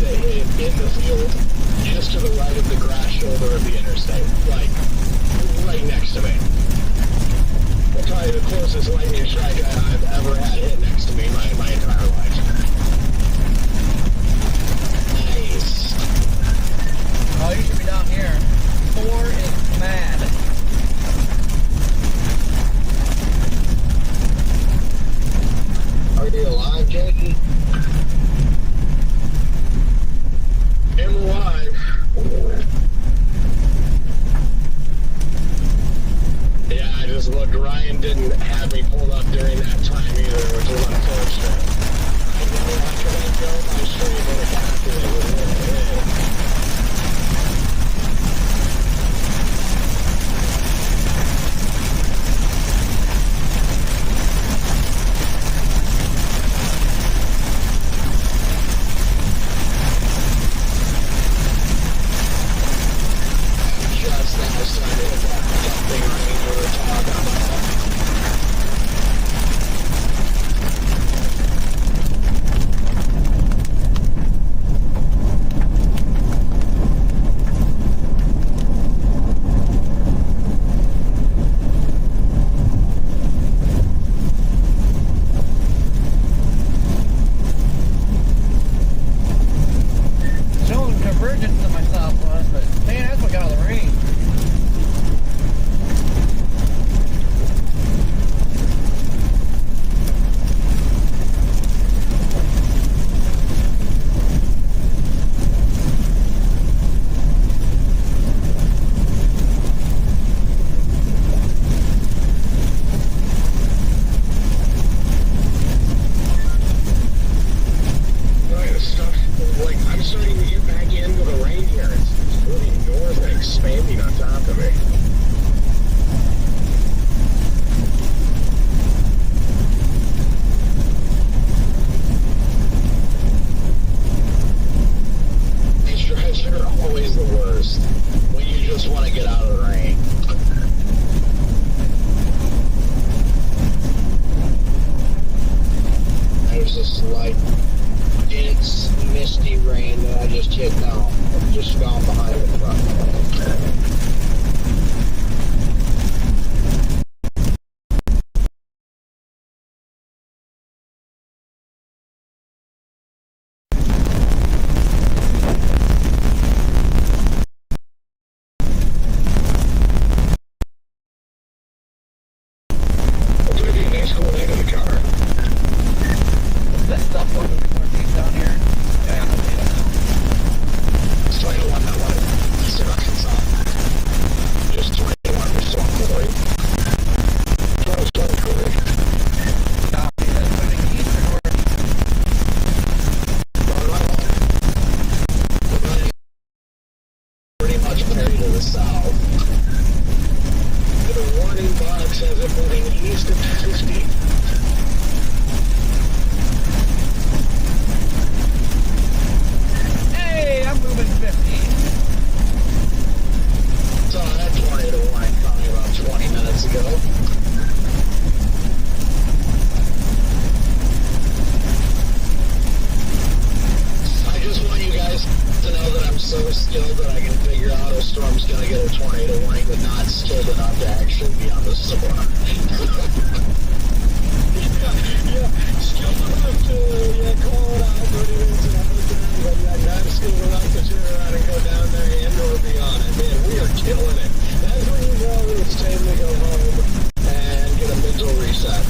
that hit in the field, just to the right of the grass shoulder of the interstate, like right next to me. Probably the closest lightning strike I've ever had hit next to me my entire life. Nice. Oh, you should be down here. Thor is mad. Are you alive, Jaden? I'm alive. Yeah, I just looked. Ryan didn't have me pulled up during that time either, which was unfortunate. I know I couldn't go my stream when it got to it. Just now started to hit that dumping rain we were talking about. Showing convergence to my southwest, but man, that's what got all the rain. Right, stuff, like, I'm starting to get back into the rain here. It's moving north and expanding on top of me. These drives are always the worst when you just want to get out of the rain. There's a slight dense, misty rain that I just hit now. Just gone behind the front. Well, it'd be a nice cool end of the car. That stuff going to be northeast down here. Yeah, I see that now. It's 21 that one. Eastern Arkansas. Just 21 responsibly. 2023. Copy. That's moving east or northeast? Pretty much carried to the south. The warning box has it moving east of 50. Hey, I'm moving 50. Saw that tornado warning coming about 20 minutes ago. I just want you guys to know that I'm so skilled that I can figure out a storm's gonna get a tornado warning, but not skilled enough to actually be on the storm. yeah, skilled enough to call it out 30 minutes and have it done, but not skilled enough to turn around and go down there and or be on it. Man, we are killing it. That's when you know it's time to go home and get a mental reset.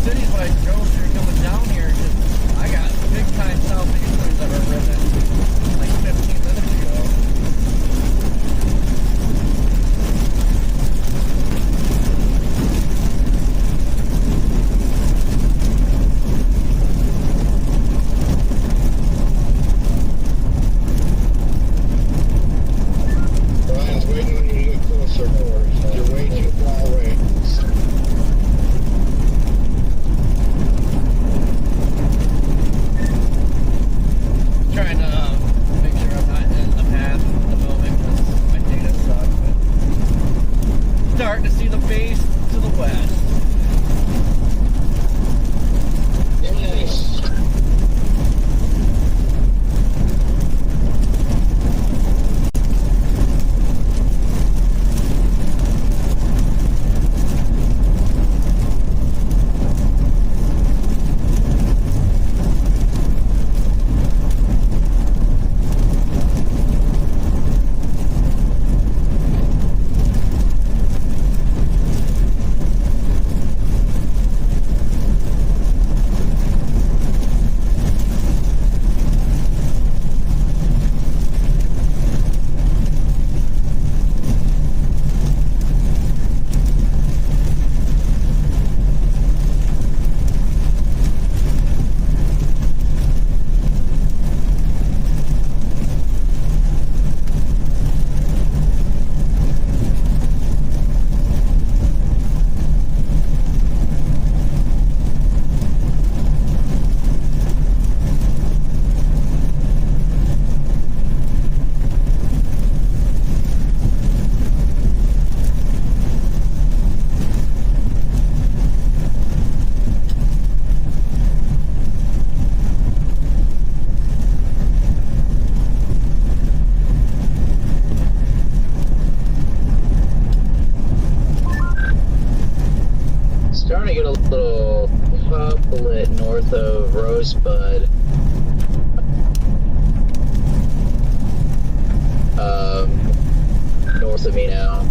cities when I drove through coming down here, because I got big time southeasterns that were ridden like 15 minutes ago. Brian's waiting when you get closer, Corey. You're way too far away. Trying to make sure I'm not in the path at the moment because my data sucks. But starting to see the base to the west. Nice. Starting to get a little populate north of Rosebud. North of me now.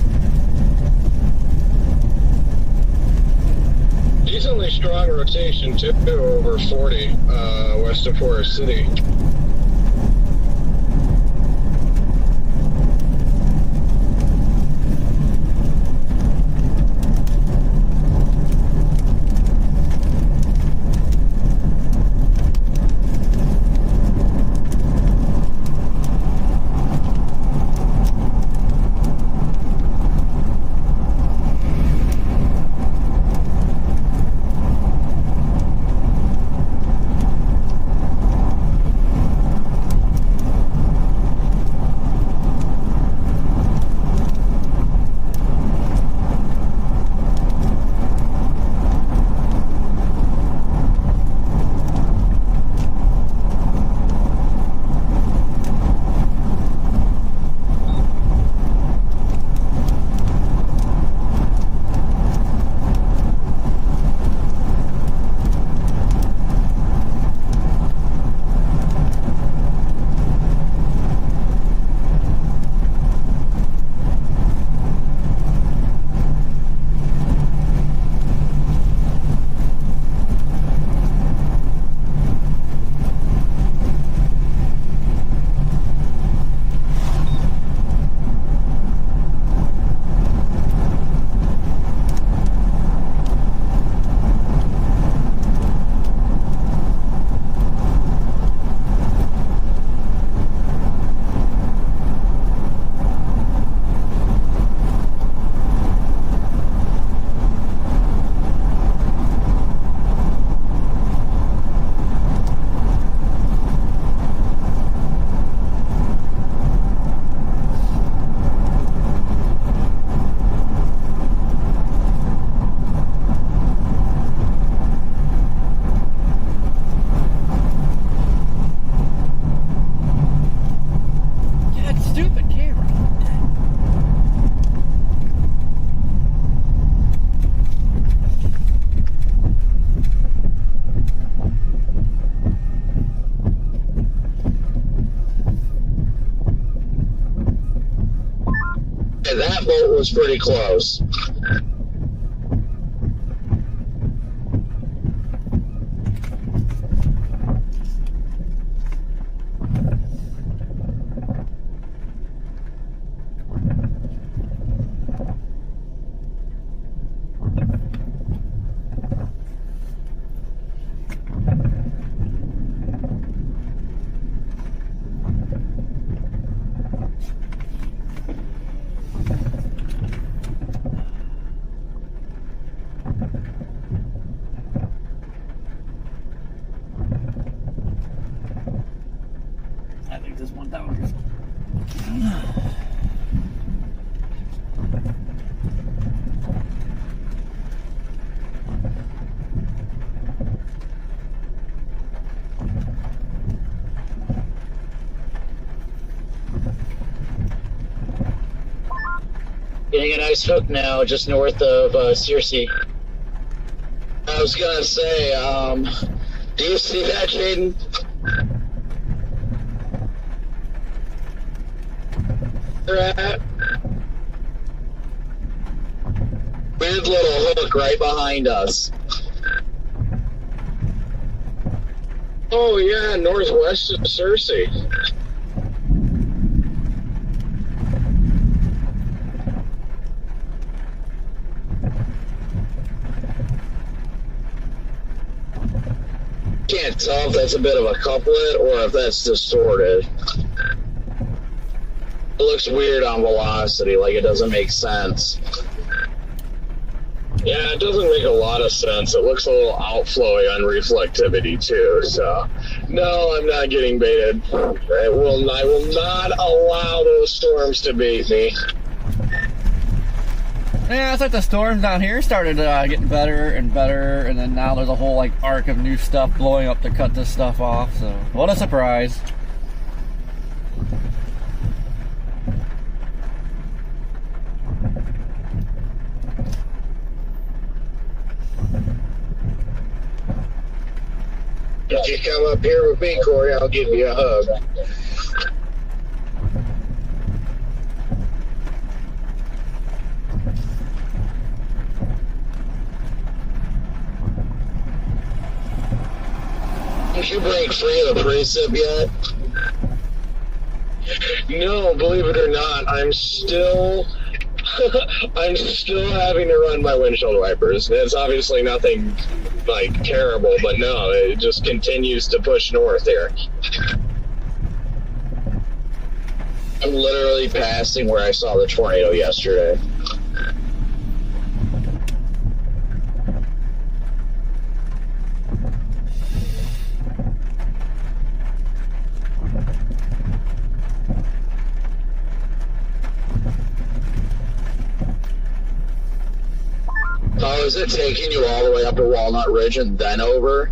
Decently strong rotation too, over 40, west of Forest City. That boat was pretty close. Getting a nice hook now, just north of Searcy. I was gonna say, do you see that, Jaden? At? Weird little hook right behind us. Oh yeah, northwest of Searcy. Can't tell if that's a bit of a couplet or if that's distorted. It looks weird on velocity, like it doesn't make sense. Yeah, it doesn't make a lot of sense. It looks a little outflowy on reflectivity too, so no, I'm not getting baited. I will not allow those storms to bait me. Yeah, it's like the storms down here started getting better and better, and then now there's a whole like arc of new stuff blowing up to cut this stuff off, so what a surprise. If you come up here with me, Corey, I'll give you a hug. Did you break free of the precip yet? No, believe it or not, I'm still having to run my windshield wipers. It's obviously nothing like terrible, but no, it just continues to push north here. I'm literally passing where I saw the tornado yesterday. Oh, is it taking you all the way up to Walnut Ridge and then over?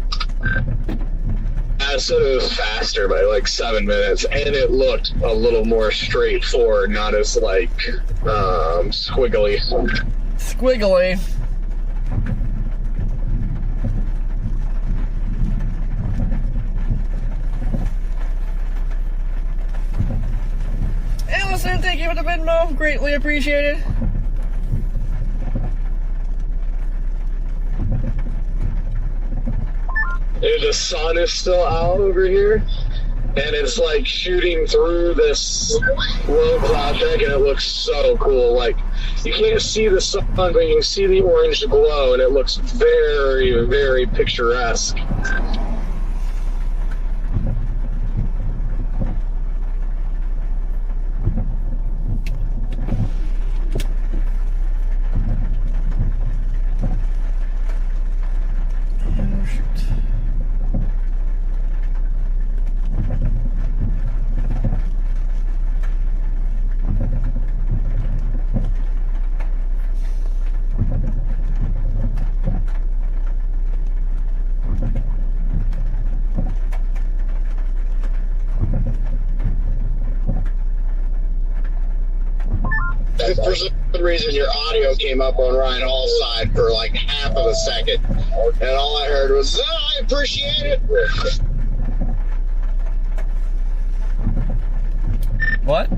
I said it was faster by like 7 minutes, and it looked a little more straightforward, not as like squiggly. Squiggly. Allison, thank you for the Venmo. Greatly appreciated. Dude, the sun is still out over here, and it's like shooting through this low cloud deck, and it looks so cool. Like, you can't see the sun, but you can see the orange glow, and it looks very, very picturesque. If for some reason your audio came up on Ryan Hall's side for like half of a second, and all I heard was, "Oh, I appreciate it." What?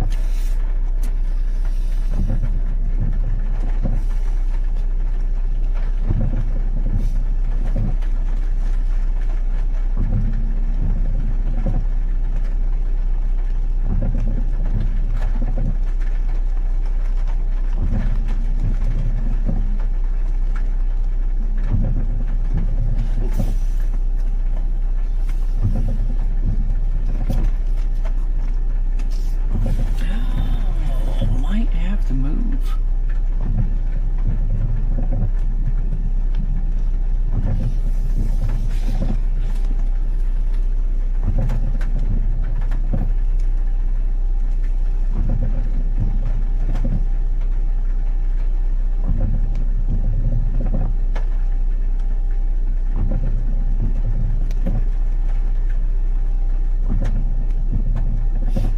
Might have to move.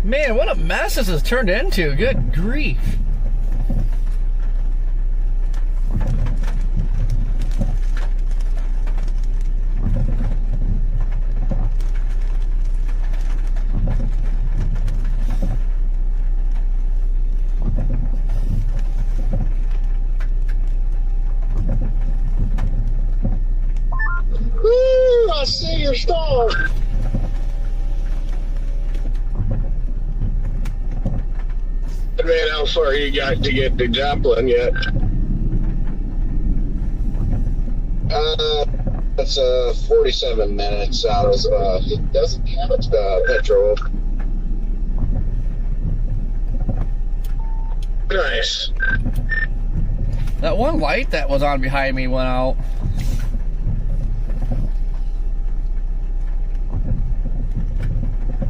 Man, what a mess this has turned into. Good grief. how far you got to get to Joplin yet. That's 47 minutes out of. It doesn't have its petrol. Nice. That one light that was on behind me went out.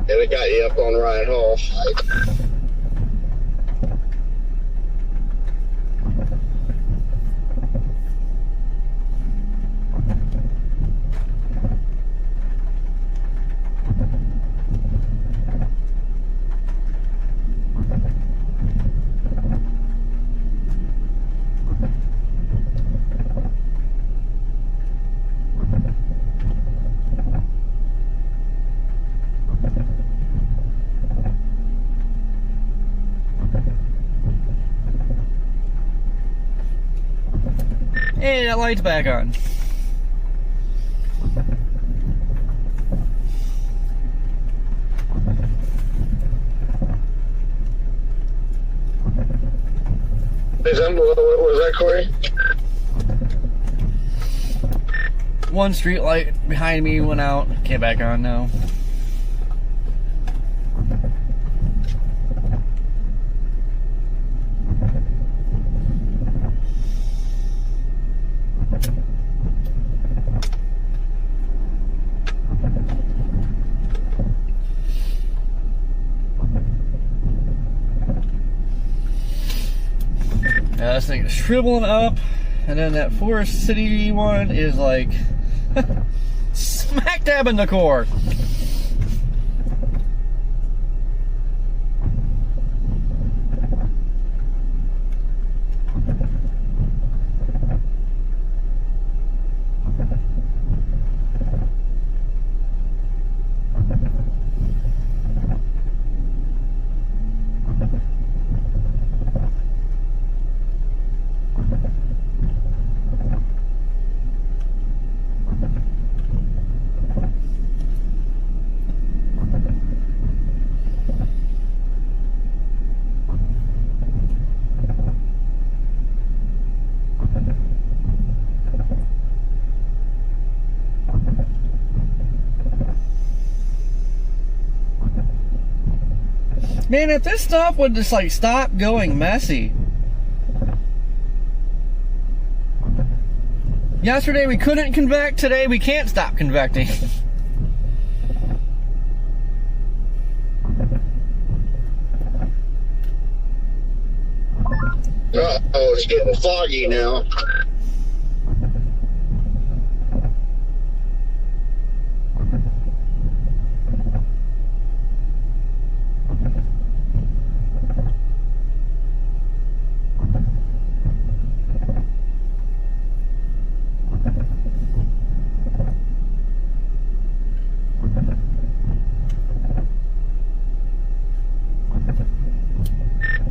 And it got you up on Ryan Hall. Hey, that light's back on. What was that, Corey? One street light behind me went out. Came back on now. Yeah, this thing is shriveling up, and then that Forest City one is like smack dab in the core. Man, if this stuff would just like stop going messy. Yesterday we couldn't convect, today we can't stop convecting. Oh, it's getting foggy now.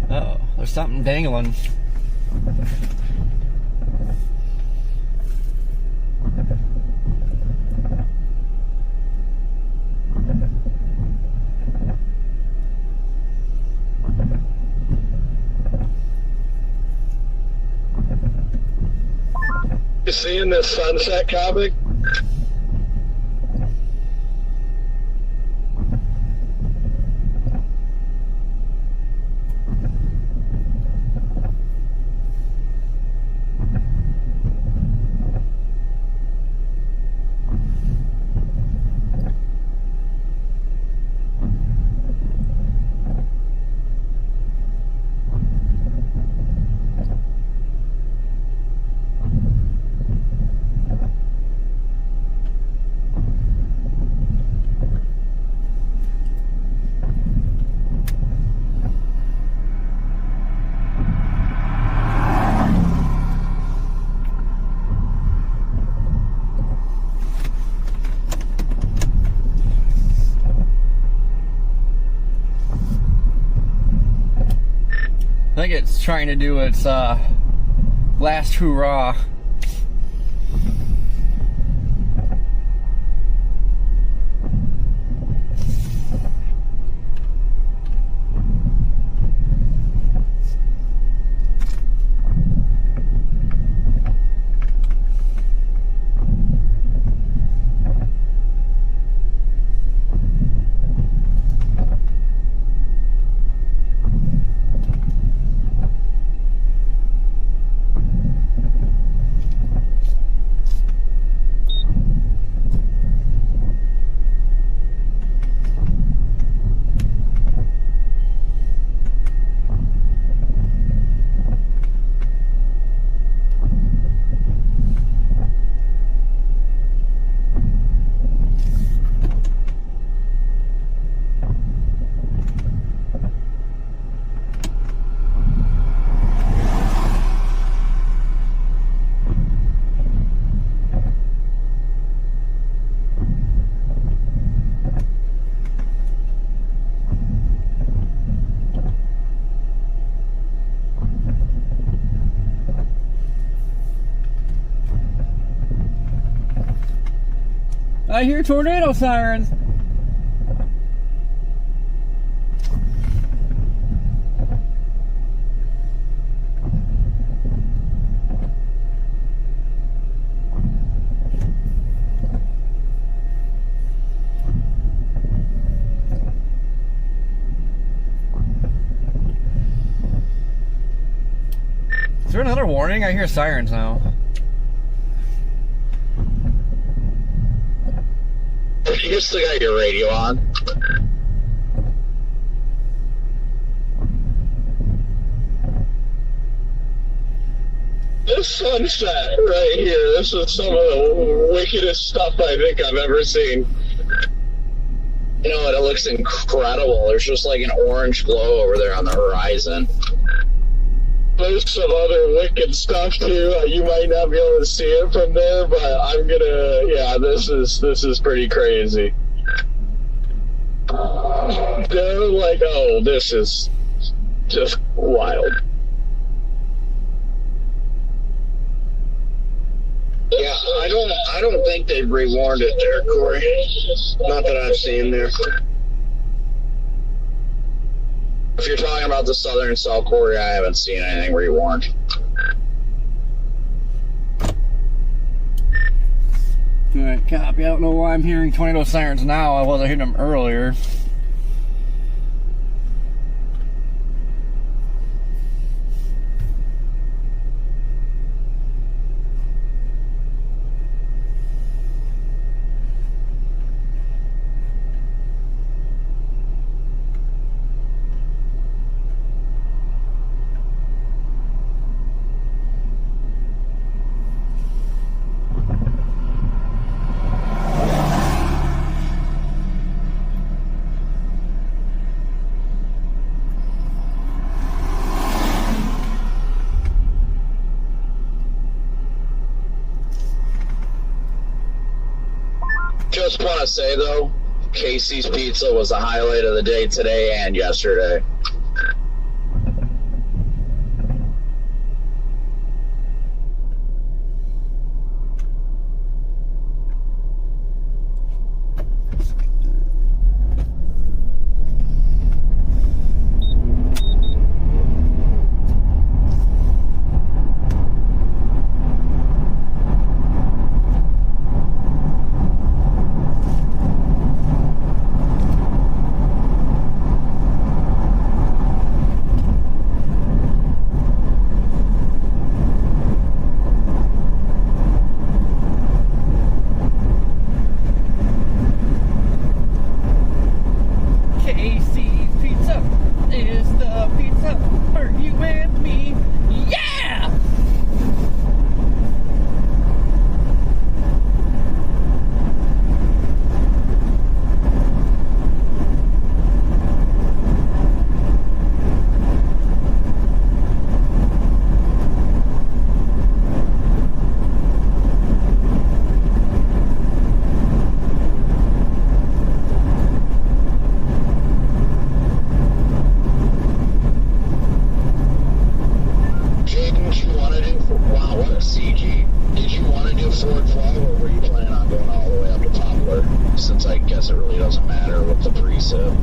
Uh-oh, there's something dangling. You seeing this sunset comic? I think it's trying to do its last hurrah. I hear tornado sirens. Is there another warning? I hear sirens now. You still got your radio on? This sunset right here, this is some of the wickedest stuff I think I've ever seen. You know what? It looks incredible. There's just like an orange glow over there on the horizon. There's some other wicked stuff too. You might not be able to see it from there, but I'm gonna. Yeah, this is pretty crazy. They're like, oh, this is just wild. Yeah, I don't think they've rewarned it there, Corey. Not that I've seen there. If you're talking about the southern South Korea, I haven't seen anything rewarned. Alright, copy. I don't know why I'm hearing tornado sirens now. I wasn't hearing them earlier. Just want to say, though, Casey's Pizza was the highlight of the day today and yesterday. Casey's Pizza is the pizza for you and me. Yeah! Wow, what a CG. Did you want to do Ford 12, or were you planning on going all the way up to Poplar? Since I guess it really doesn't matter with the precip.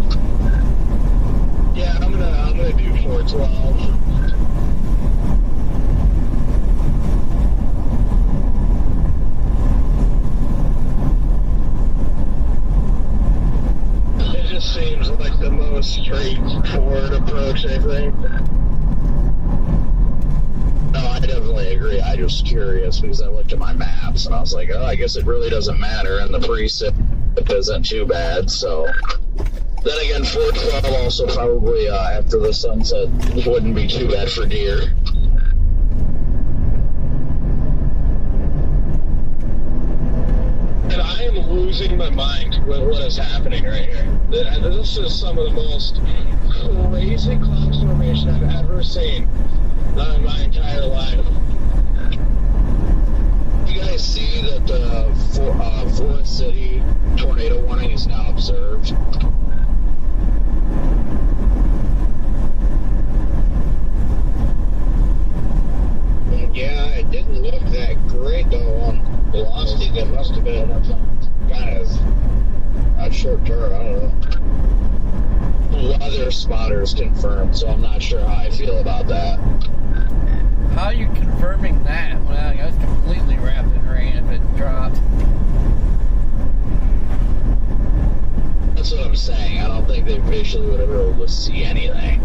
Yeah, I'm gonna do 412. It just seems like the most straightforward approach, I think. No, I definitely agree. I was curious because I looked at my maps and I was like, oh, I guess it really doesn't matter, and the precip isn't too bad, so. Then again, 412 also probably after the sunset wouldn't be too bad for deer. And I am losing my mind with what is happening right here. This is some of the most crazy cloud formation I've ever seen in my entire life. You guys see that the Forest City tornado warning is now observed? Yeah, it didn't look that great though on velocity. It must have been kind of short term. I don't know. Weather spotters confirmed, so I'm not sure how I feel about that. How are you confirming that? Well, I was completely wrapped in rain if it dropped. That's what I'm saying. I don't think they visually would ever be able to see anything.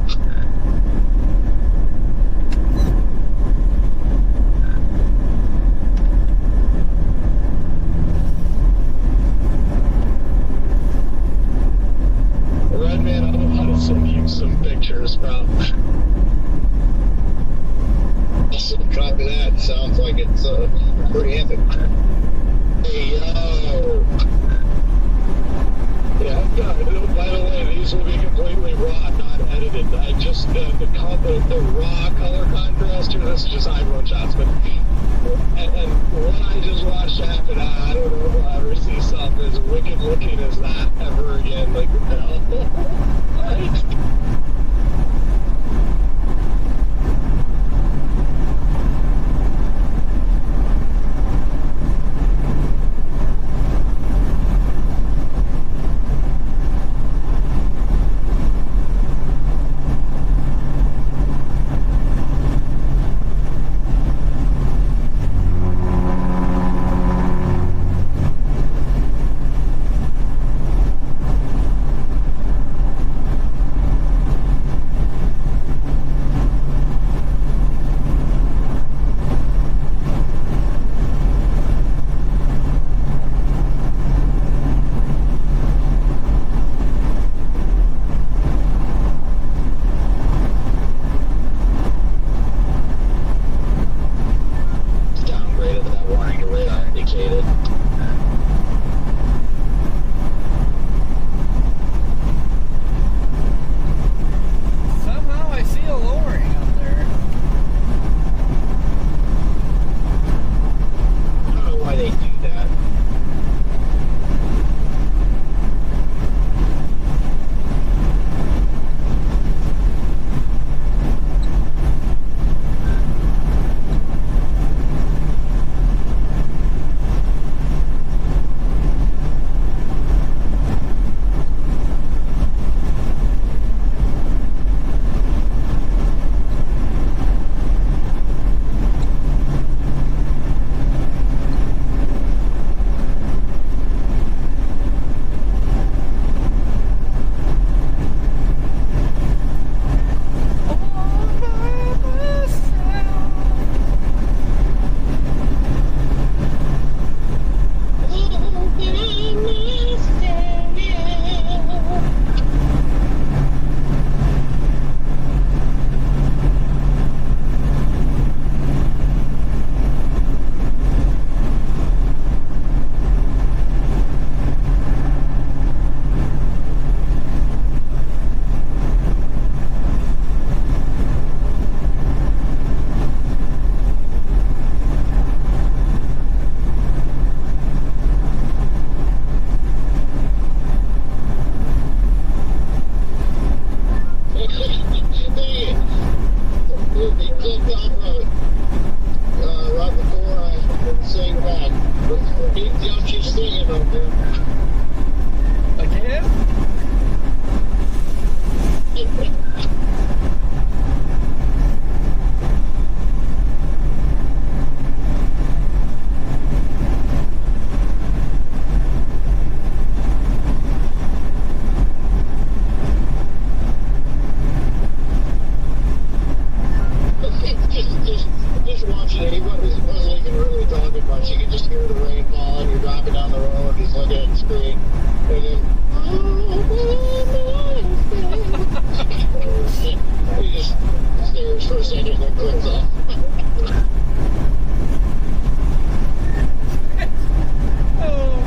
Redman, I don't know how to send you some pictures, bro. Awesome, copy that. Sounds like it's pretty epic. Hey, yo! Yeah, by the way, these will be completely raw, not edited. I just, the raw color contrast here, this is just iPhone shots, but, and what I just watched happen, I don't know if I'll ever see something as wicked looking as that ever again. Like, Downgraded that warning to radar indicated. Somehow I see a lowering up there. I don't know why they do that. They clicked off right before I sang back. She's singing up there. Again? Just watching it, he wasn't even really talking much. You could just hear the rain falling. You're driving down the road, he's looking at the screen, and then he just stares for a second and then clicks off. Oh.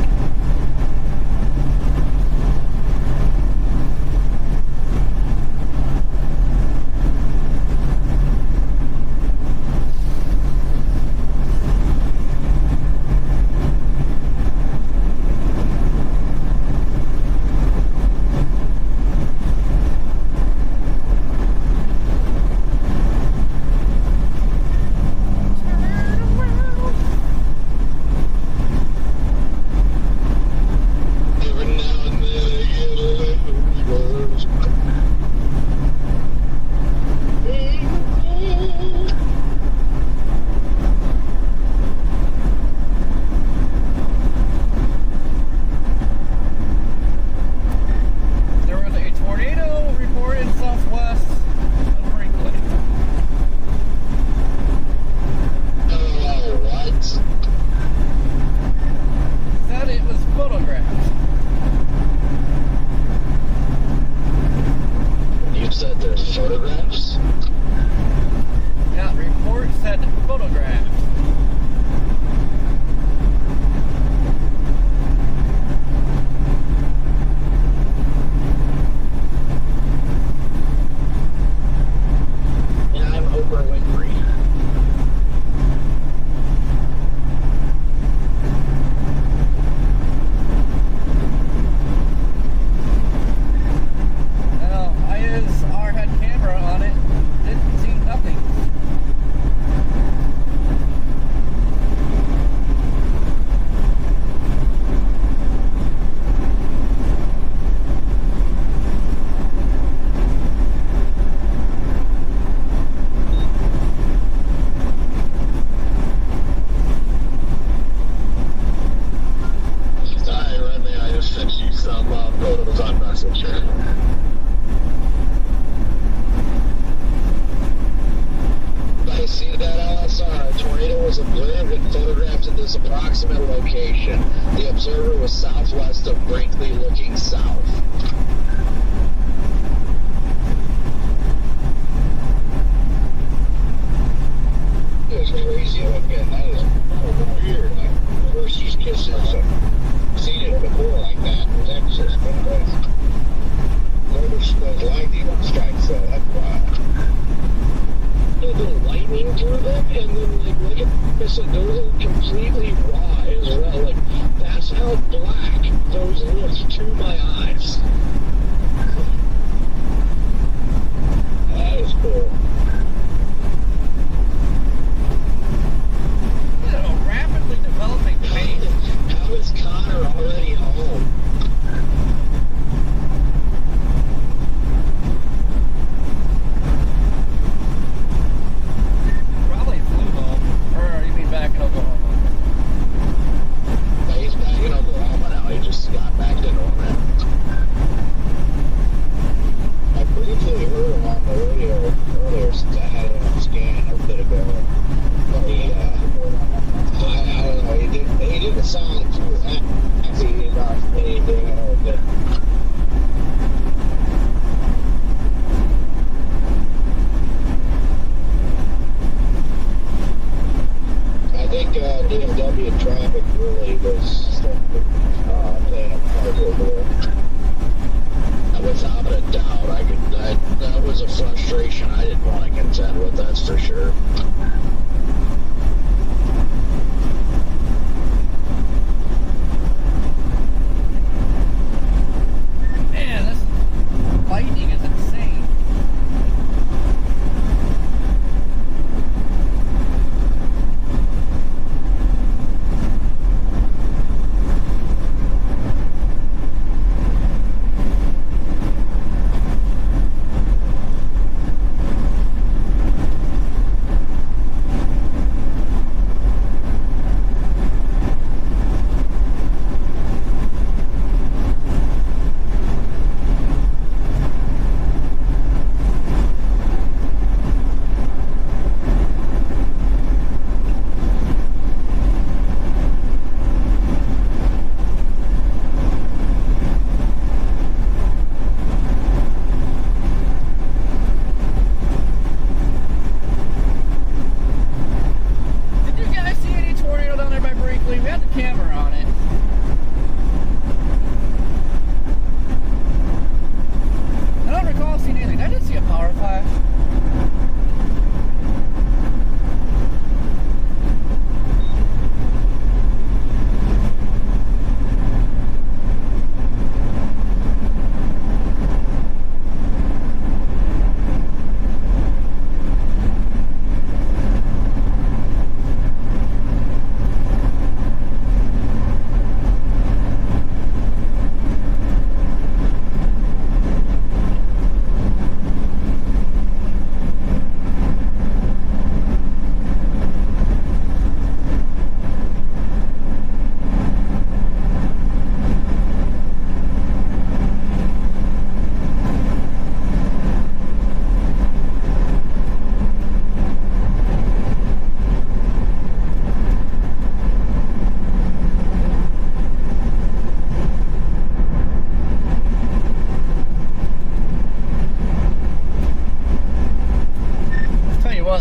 was observed and photographed at this approximate location. The observer was southwest of Brinkley, looking south. It's crazy looking. That is weird. Like, horses kisses. I've seen it before like that in Texas, but those lightning strikes, that's wild. The lightning through them, and then like I said, those are completely raw as well. Like that's how black those look to my eyes. That is cool. Rapidly developing paint. How is Connor already home? Probably flew home. Or you mean back in Oklahoma? Yeah, he's back in Oklahoma now. He just got back to Norman. I briefly heard him on the radio earlier since I had it on scan a bit ago. But I don't know, he didn't sound too happy about anything or that. I think DFW traffic really was playing a part over there. Without a doubt, that was a frustration I didn't want to contend with, that's for sure. Man, this lightning is insane.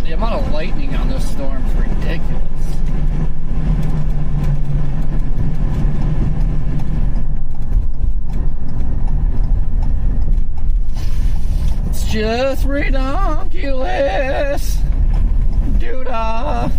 The amount of lightning on this storm is ridiculous. It's just ridiculous. Doo-dah.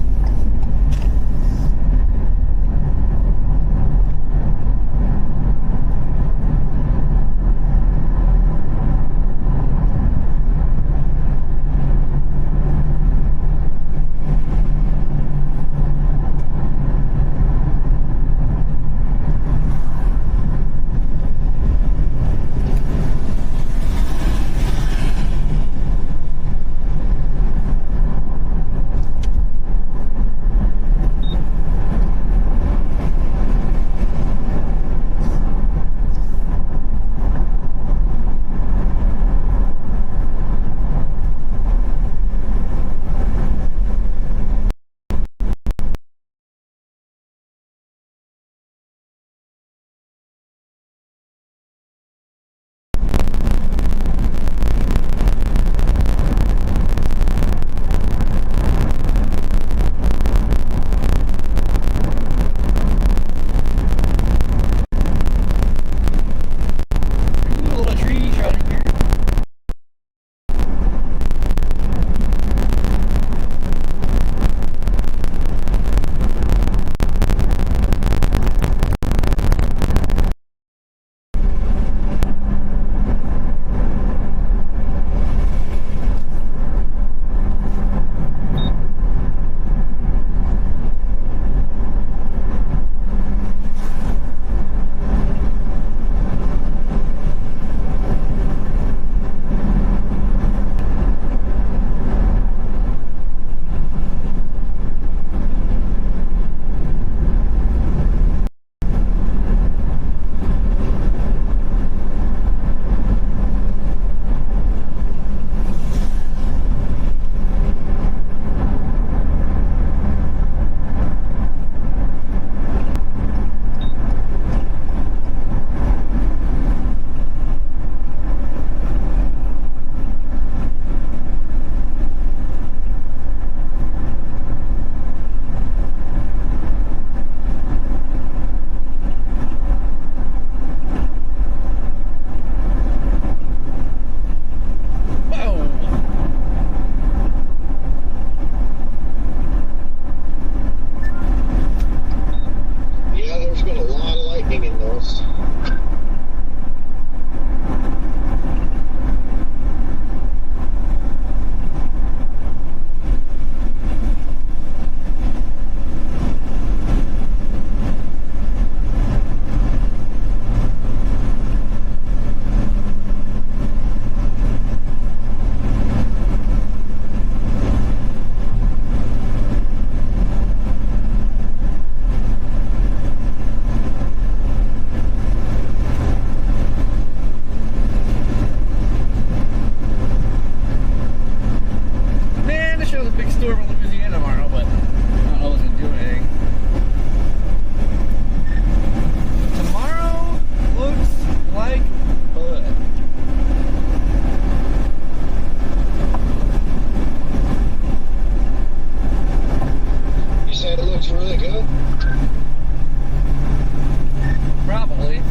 Thursday and tomorrow, but I don't know if it's gonna do anything. Tomorrow looks like bud. You said it looks really good? Probably.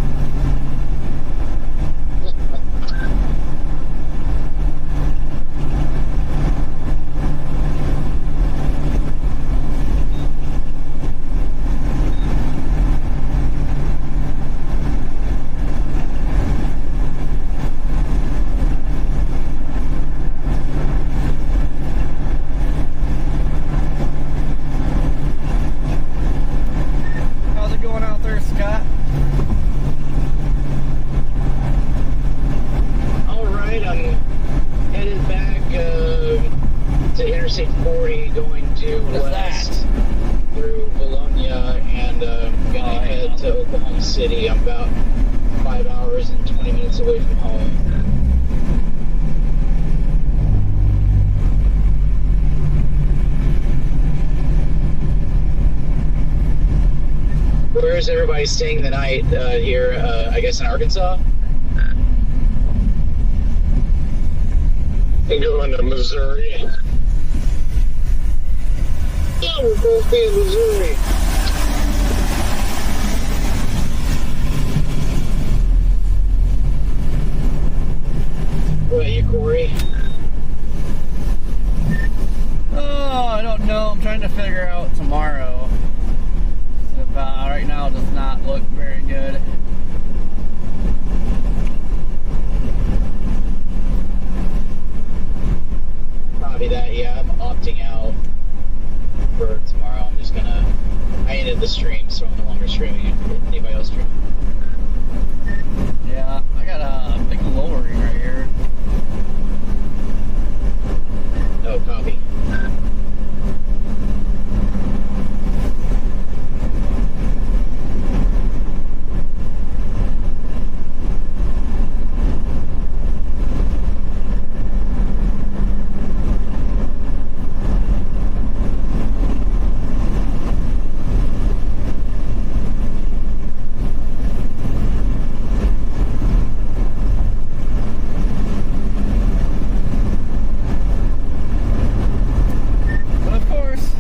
How's it going out there, Scott? All right, I'm headed back to Interstate 40, going due What is west through Bologna, and gonna head to Oklahoma City. I'm about 5 hours and 20 minutes away from home. Where is everybody staying the night here? I guess in Arkansas. And going to Missouri. Yeah, we're both in Missouri. What about you, Corey? Oh, I don't know. I'm trying to figure out tomorrow. Right now does not look very good. Probably that, yeah. I'm opting out for tomorrow. I'm just gonna. I ended the stream, so I'm no longer streaming. Anybody else stream? Yeah, I got a big lowering right here. Oh, copy. But of course,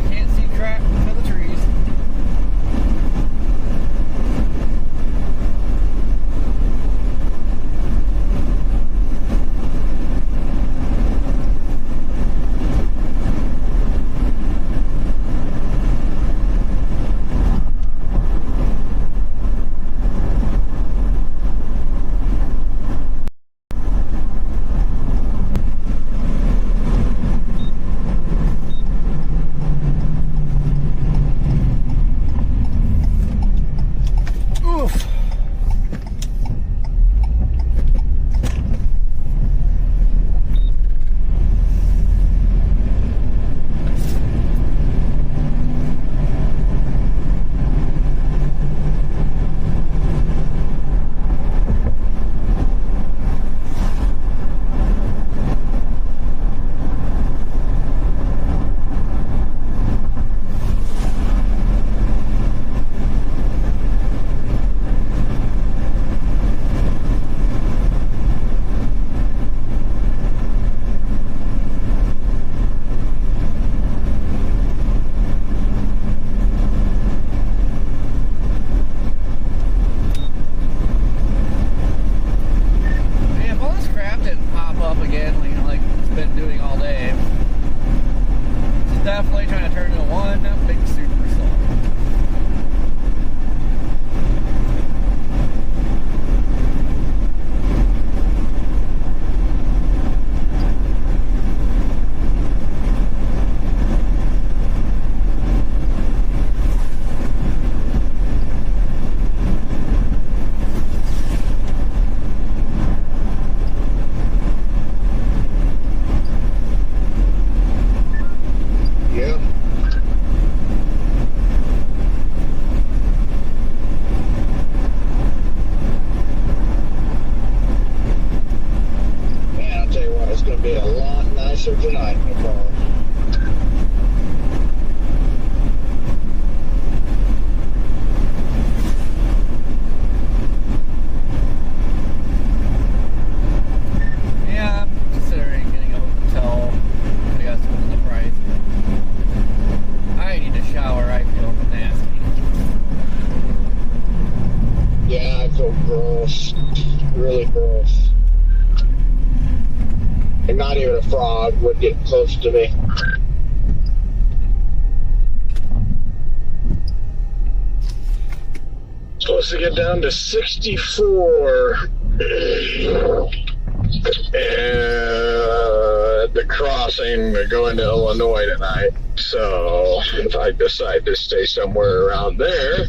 can't see crap because of the trees. Oof. Man, if all this crap didn't pop up again, like it's been doing all day, it's definitely trying to turn into one big super song. Yeah. Man, I'll tell you what, it's going to be a lot nicer tonight, my car. dogwood getting close to me. Supposed to get down to 64 at the crossing going to Illinois tonight. So if I decide to stay somewhere around there,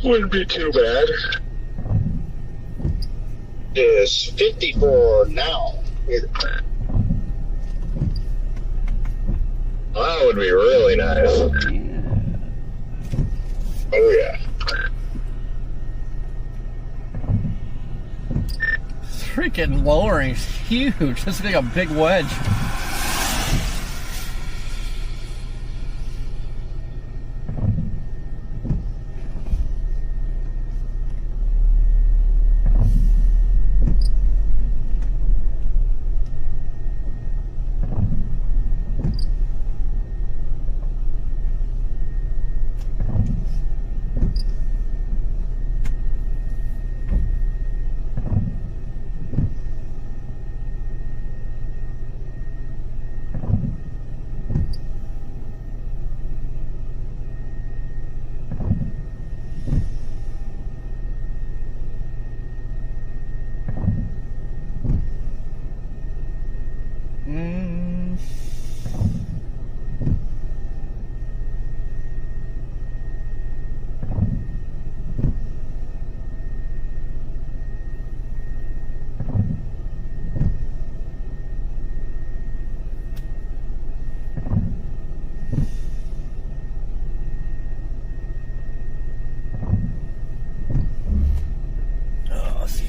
wouldn't be too bad. It is 54 now. That would be really nice. Oh yeah. Freaking lowering's huge. This is like a big wedge.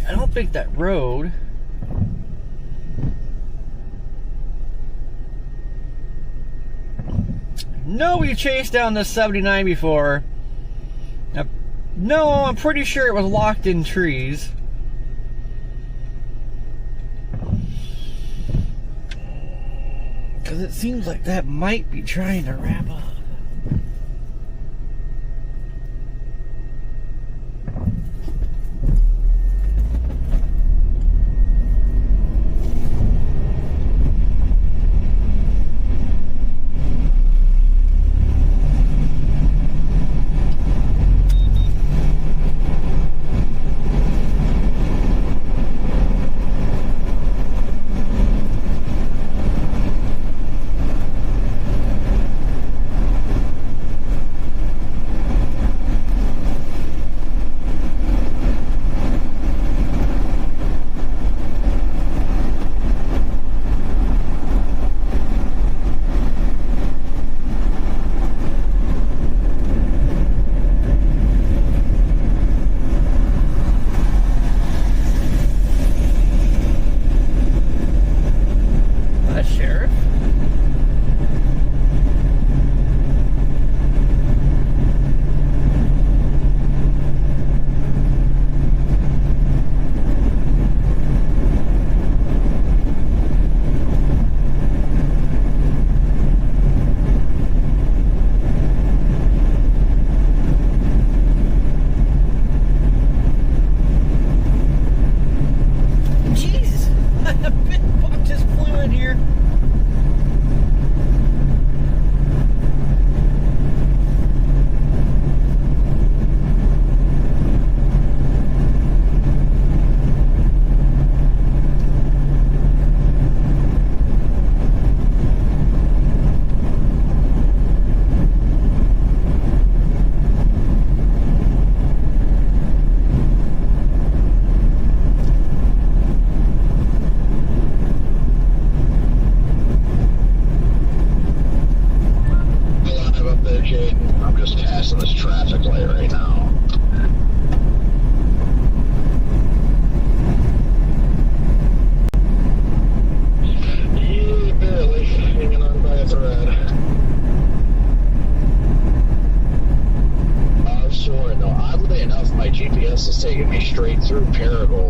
I don't think that road. No, we chased down this 79 before. Now, no, I'm pretty sure it was locked in trees. Because it seems like that might be trying to wrap up.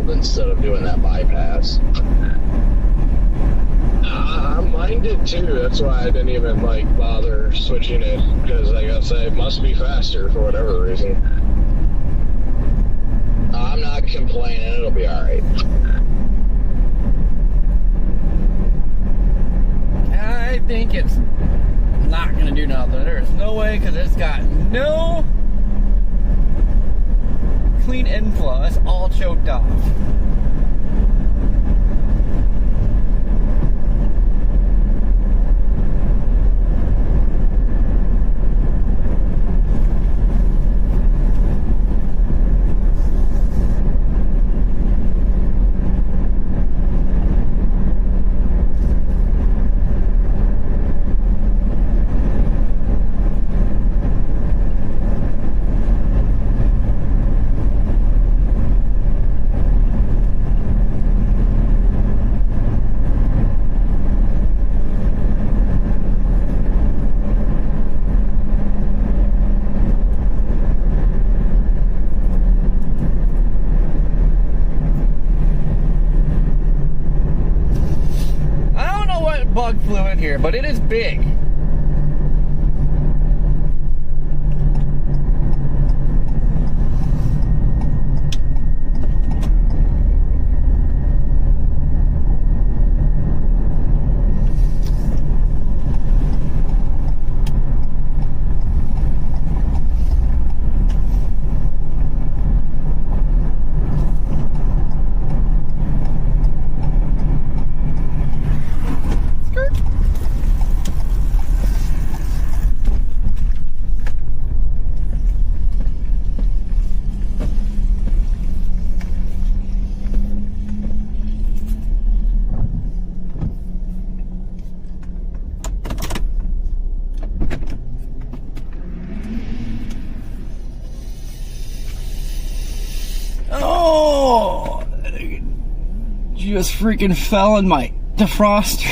Instead of doing that bypass. Mine did too. That's why I didn't even bother switching it, because I guess it must be faster for whatever reason. I'm not complaining. It'll be all right. I think it's not going to do nothing. There's no way, because it's got no clean inflow. It's all choked off. Bug flew in here, but it is big. Oh, just freaking fell in my defroster.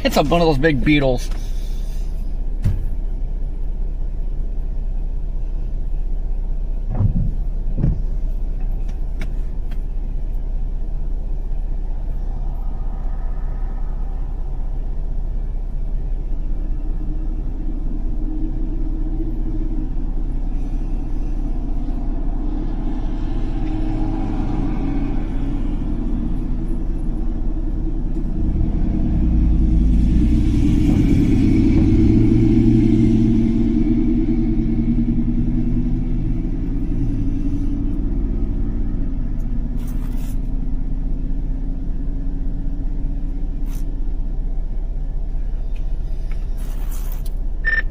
It's one of those big beetles.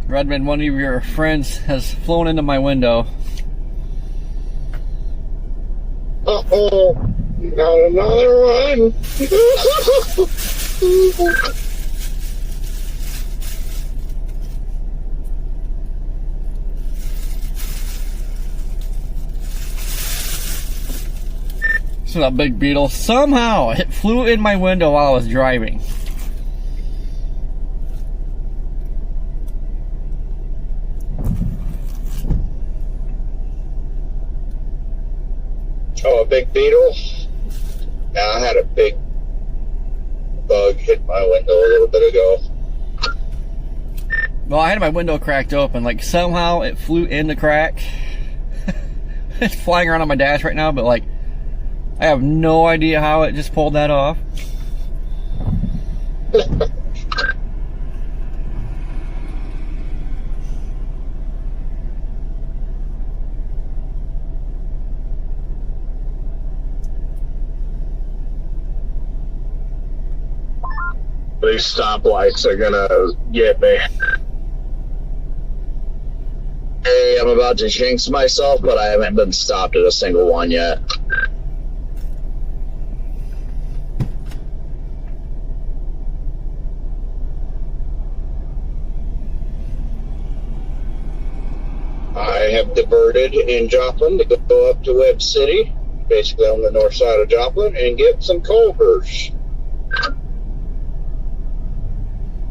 Redmond, one of your friends has flown into my window. Uh-oh, not another one. So that big beetle, somehow it flew in my window while I was driving. Oh, a big beetle? Yeah, I had a big bug hit my window a little bit ago. Well, I had my window cracked open. Like, somehow it flew in the crack. It's flying around on my dash right now, but like, I have no idea how it just pulled that off. These stoplights are gonna get me. Hey, I'm about to jinx myself, but I haven't been stopped at a single one yet. I have diverted in Joplin to go up to Webb City, basically on the north side of Joplin, and get some Culvers.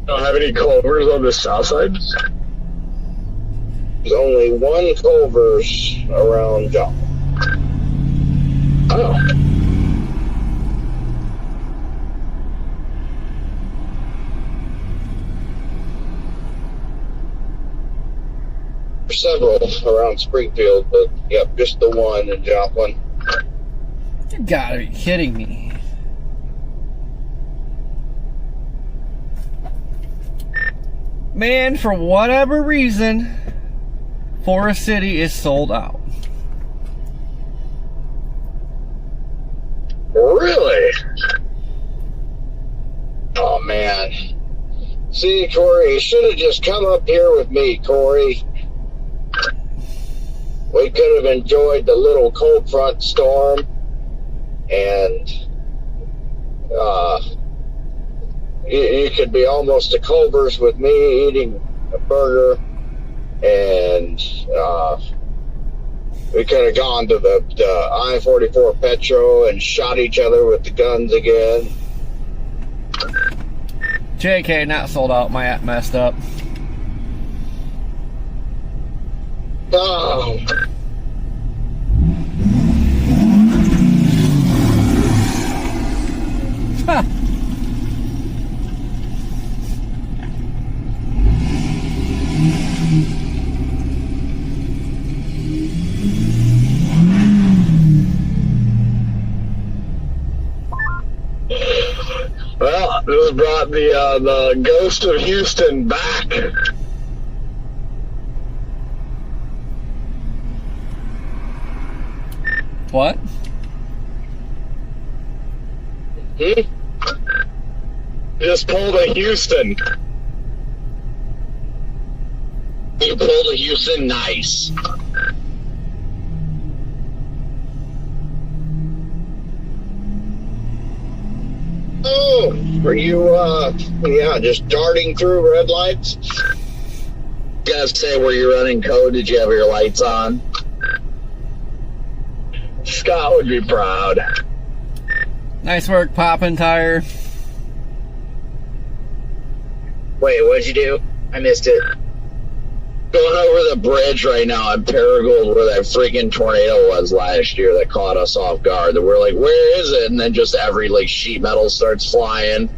Don't have any Culvers on the south side? There's only one Culvers around Joplin. Oh. There's several around Springfield, but yep, just the one in Joplin. You gotta be kidding me. Man, for whatever reason, Forest City is sold out. Really? Oh, man. See, Corey, you should have just come up here with me, Corey. We could have enjoyed the little cold front storm, and you could be almost to Culver's with me eating a burger, and we could have gone to the I-44 Petro and shot each other with the guns again. JK, not sold out. My app messed up. Oh. Ha! Well, this brought the ghost of Houston back. What? Just pulled a Houston. You pulled a Houston, nice. Oh, were you, just darting through red lights? Gotta say, were you running code? Did you have your lights on? Scott would be proud. Nice work, popping tire. Wait, what'd you do? I missed it. Going over the bridge right now in Paragould where that freaking tornado was last year that caught us off guard. And we're like, where is it? And then just every sheet metal starts flying.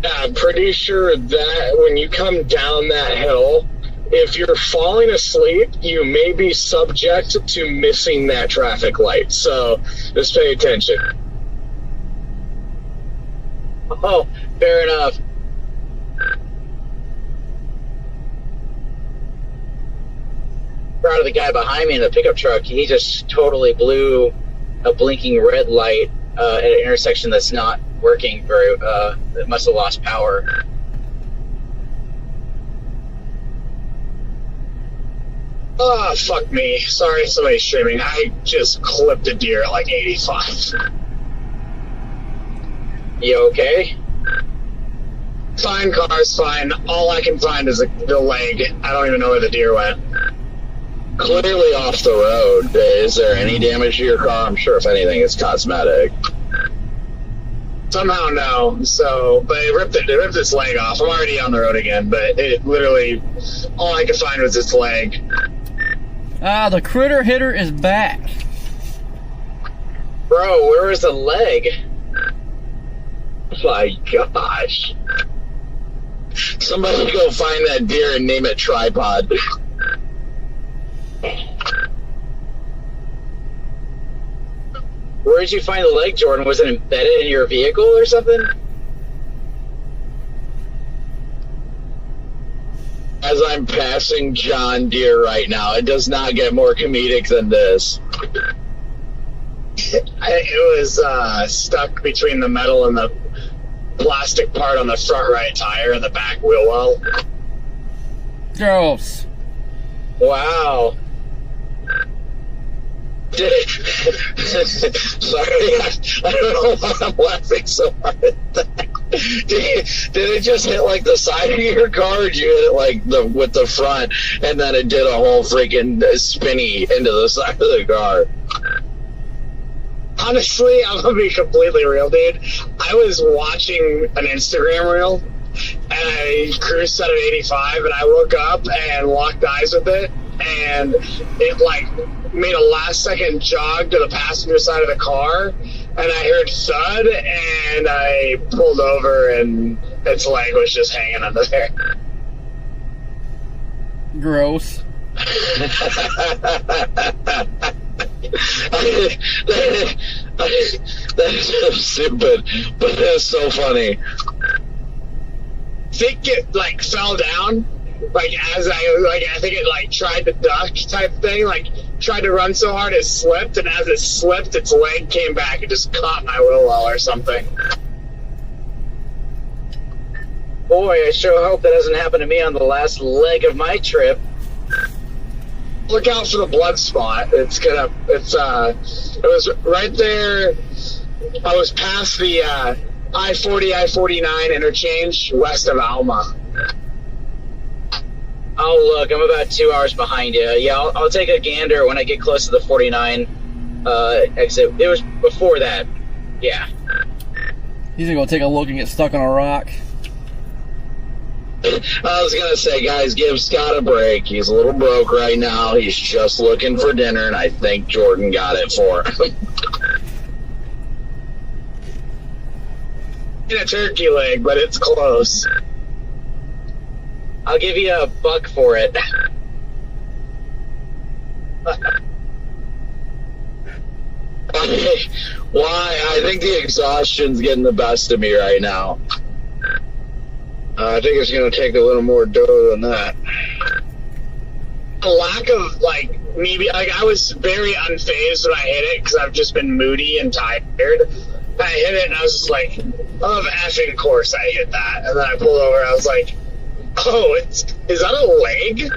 I'm pretty sure that when you come down that hill, if you're falling asleep, you may be subject to missing that traffic light. So just pay attention. Oh, fair enough. Proud of the guy behind me in the pickup truck. He just totally blew a blinking red light at an intersection that's not working very. It must have lost power. Oh, fuck me. Sorry, somebody's streaming. I just clipped a deer at 85. You okay? Fine, car's fine. All I can find is the leg. I don't even know where the deer went. Clearly off the road. Is there any damage to your car? I'm sure if anything, it's cosmetic. Somehow no. So, but it ripped its leg off. I'm already on the road again, but it literally, all I could find was its leg. Ah, the critter hitter is back. Bro, where was the leg? My gosh. Somebody go find that deer and name it Tripod. Where did you find the leg, Jordan? Was it embedded in your vehicle or something? As I'm passing John Deere right now, it does not get more comedic than this. It was stuck between the metal and the plastic part on the front right tire and the back wheel well. Gross. Wow. Sorry, I don't know why I'm laughing so hard at that. Did it just hit the side of your car, or did you hit it with the front, and then it did a whole freaking spinny into the side of the car? Honestly, I'm gonna be completely real, dude. I was watching an Instagram reel, and I cruised at an 85, and I woke up and locked eyes with it, and it made a last second jog to the passenger side of the car, and I heard thud, and I pulled over, and its leg was just hanging under there. Gross. That is so stupid, but that's so funny. think it like fell down, like as I think it like tried to duck type thing, like tried to run so hard it slipped, and as it slipped, its leg came back and just caught my wheel well or something. Boy, I sure hope that doesn't happen to me on the last leg of my trip. Look out for the blood spot. It was right there. I was past the I-40, I-49 interchange west of Alma. Oh, look, I'm about 2 hours behind you. Yeah, I'll take a gander when I get close to the 49 exit. It was before that. Yeah. He's gonna go take a look and get stuck on a rock. I was gonna say, guys, give Scott a break. He's a little broke right now. He's just looking for dinner, and I think Jordan got it for him. A turkey leg, but it's close. I'll give you $1 for it. Why? I think the exhaustion's getting the best of me right now. I think it's going to take a little more dough than that. A lack of, like, maybe, like, I was very unfazed when I hit it because I've just been moody and tired. I hit it and I was just like, of effing course I hit that. And then I pulled over and I was like, oh, is that a leg?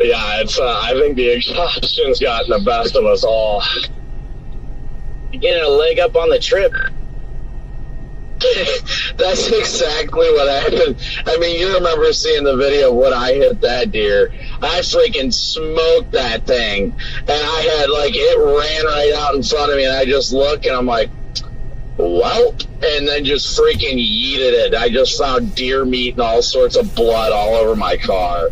Yeah, I think the exhaustion's gotten the best of us all. You're getting a leg up on the trip. That's exactly what happened. I mean, you remember seeing the video of when I hit that deer. I freaking smoked that thing. And I had, like, it ran right out in front of me, and I just look, and I'm like, well, and then just freaking yeeted it. I just found deer meat and all sorts of blood all over my car.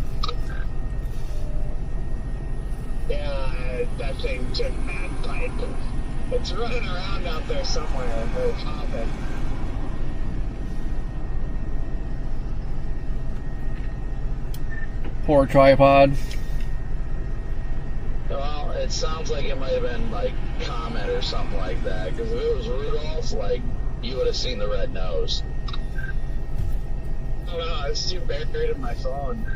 Yeah, that thing took mad pipe. It's running around out there somewhere. They're hopping. Poor tripod. Well, it sounds like it might have been, like, Comet or something like that. Because if it was Rudolph, like, you would have seen the red nose. I don't know, it's too buried in my phone.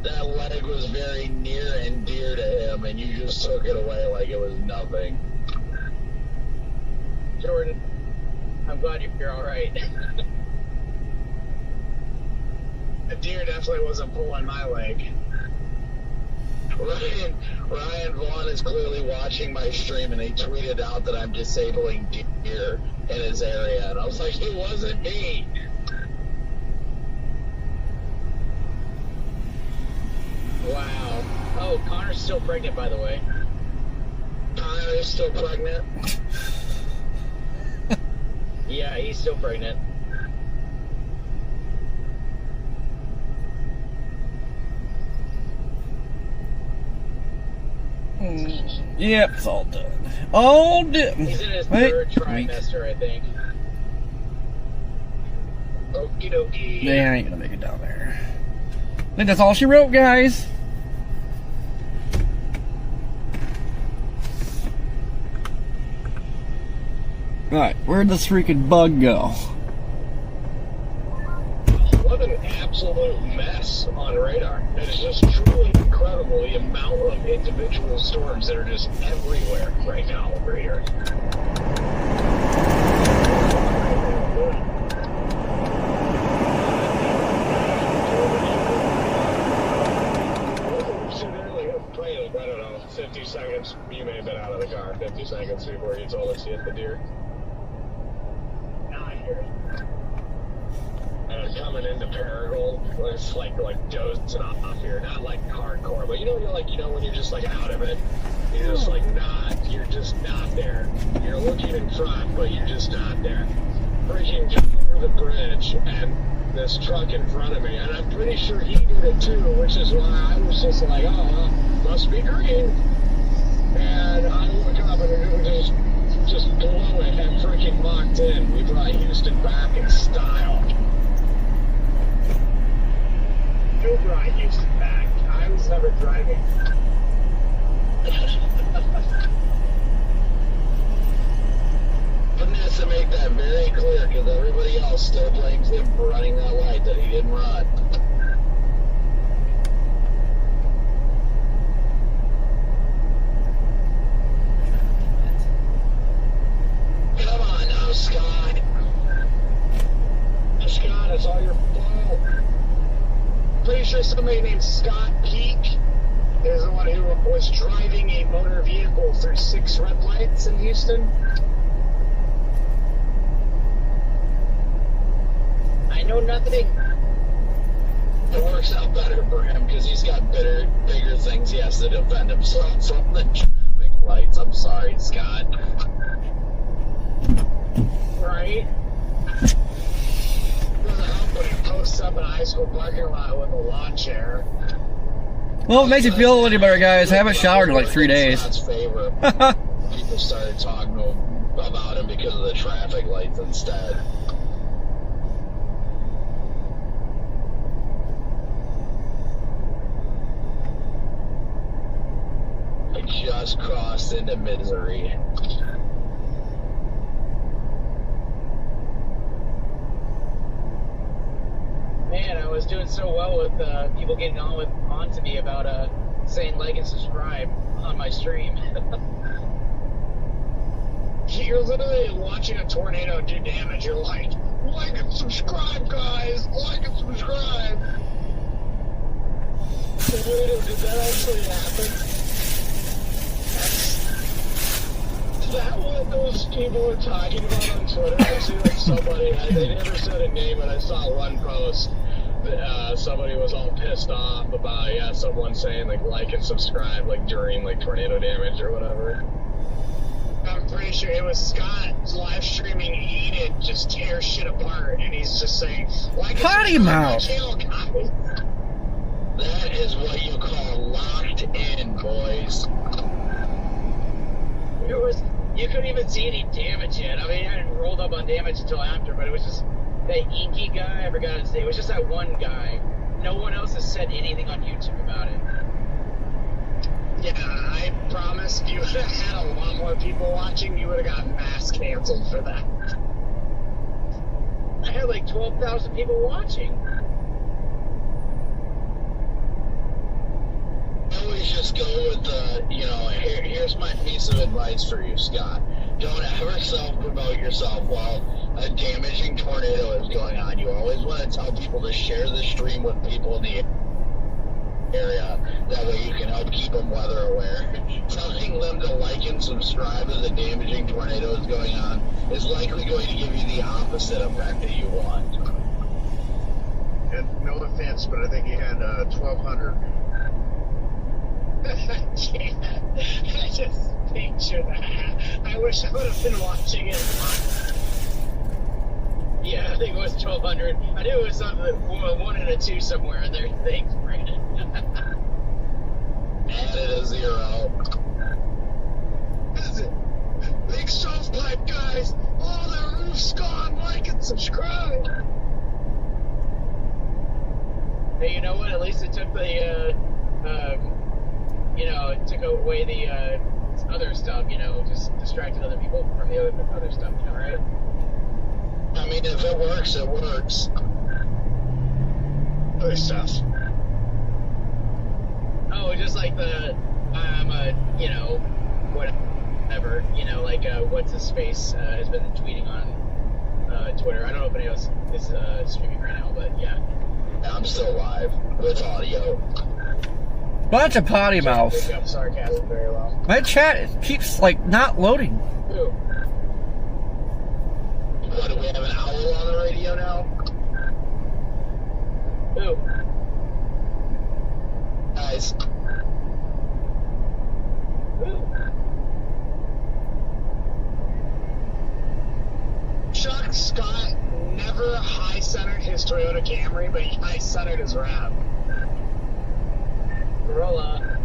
That leg was very near and dear to him, and you just took it away like it was nothing. Jordan, I'm glad you're all right. The deer definitely wasn't pulling my leg. Ryan Vaughn is clearly watching my stream, and he tweeted out that I'm disabling deer in his area, and I was like, it wasn't me. Wow. Oh, Connor's still pregnant, by the way. Connor is still pregnant? Yeah, he's still pregnant. Yep, it's all done. All done. He's in his third trimester, I think. Okie dokie. They ain't gonna make it down there. I think that's all she wrote, guys. Alright, where'd this freaking bug go? What an absolute mess on radar. It is just truly incredible the amount of individual storms that are just everywhere right now over here. I don't know, 50 seconds, you may have been out of the car, 50 seconds before you told us you hit the deer. Now I hear it. Coming into Paragould, it's like dozing off here, not like hardcore, but you're when you're just like out of it, you're just like you're just not there. You're looking in front, but you're just not there. Freaking jump over the bridge, and this truck in front of me, and I'm pretty sure he did it too, which is why I was just like, oh, well, must be green. And I look up and it was just below it and freaking locked in. We brought Houston back in style. Who brought Houston back? I was never driving. wants to make that very clear because everybody else still blames him for running that light that he didn't run. Come on now, Scott. Scott, it's all your fault. Pretty sure somebody named Scott Peak is the one who was driving a motor vehicle through 6 red lights in Houston. I know nothing. It works out better for him because he's got bigger things he has to defend himself from than traffic lights. I'm sorry, Scott. Right? Doesn't help when he posts up in a high school parking lot with a lawn chair. Well, it makes you feel any better, guys. I haven't showered in like 3 days. Scott's favorite. People started talking about him because of the traffic lights instead. I just crossed into misery. Man, I was doing so well with people getting on to me about saying like and subscribe on my stream. You're literally watching a tornado do damage. You're like and subscribe, guys! Like and subscribe! Did that actually happen? Is that what those people were talking about on Twitter? I see like somebody, they never said a name, but I saw one post that somebody was all pissed off about, someone saying like and subscribe during tornado damage or whatever. I'm pretty sure it was Scott live streaming Enid just tear shit apart, and he's just saying, Potty mouth. Channel, guys. That is what you call locked in, boys. You couldn't even see any damage yet. I mean, I hadn't rolled up on damage until after, but it was just that inky guy. I forgot his name. It was just that one guy. No one else has said anything on YouTube about it. Yeah, I promise if you would have had a lot more people watching, you would have got mass canceled for that. I had like 12,000 people watching. I always just go with here's my piece of advice for you, Scott. Don't ever self-promote yourself while a damaging tornado is going on. You always want to tell people to share the stream with people in the area. That way you can help keep them weather aware. Telling them to like and subscribe as a damaging tornado is going on is likely going to give you the opposite effect that you want. And no offense, but I think he had 1,200. I just picture that. I wish I would have been watching it. Yeah, I think it was 1,200. I knew it was something, 1 and a 2 somewhere in there. Thanks, Brandon. Added a 0. Is it? Big stovepipe, guys! Oh, the roof's gone! Like and subscribe! Hey, you know what? At least it took the, it took away the other stuff, just distracted other people from the other stuff, right? I mean, if it works, it works. Other stuff. Oh, just like the, whatever, what's his face has been tweeting on Twitter. I don't know if anybody else is streaming right now, but yeah. I'm still live with audio. Bunch of potty mouth. Pick up sarcasm very well. My chat keeps not loading. Who? What, do we have an owl on the radio now? Who? Guys. Who? Chuck Scott never high-centered his Toyota Camry, but he high-centered his rap. Corolla.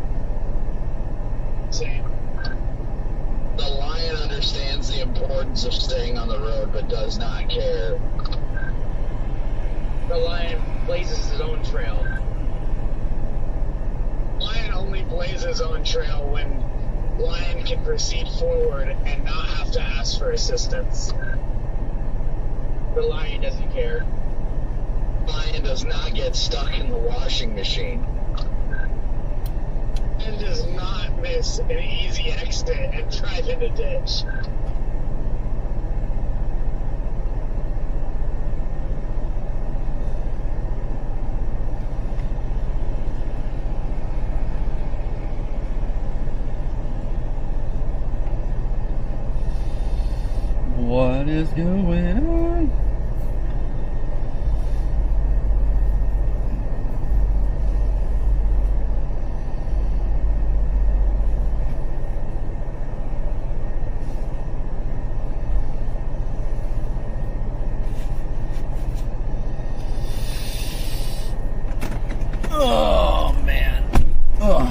Same. The lion understands the importance of staying on the road, but does not care. The lion blazes his own trail. Lion only blazes his own trail when lion can proceed forward and not have to ask for assistance. The lion doesn't care. Lion does not get stuck in the washing machine. And does not miss an easy exit and drive in a ditch. What is going on? Oh man. Oh.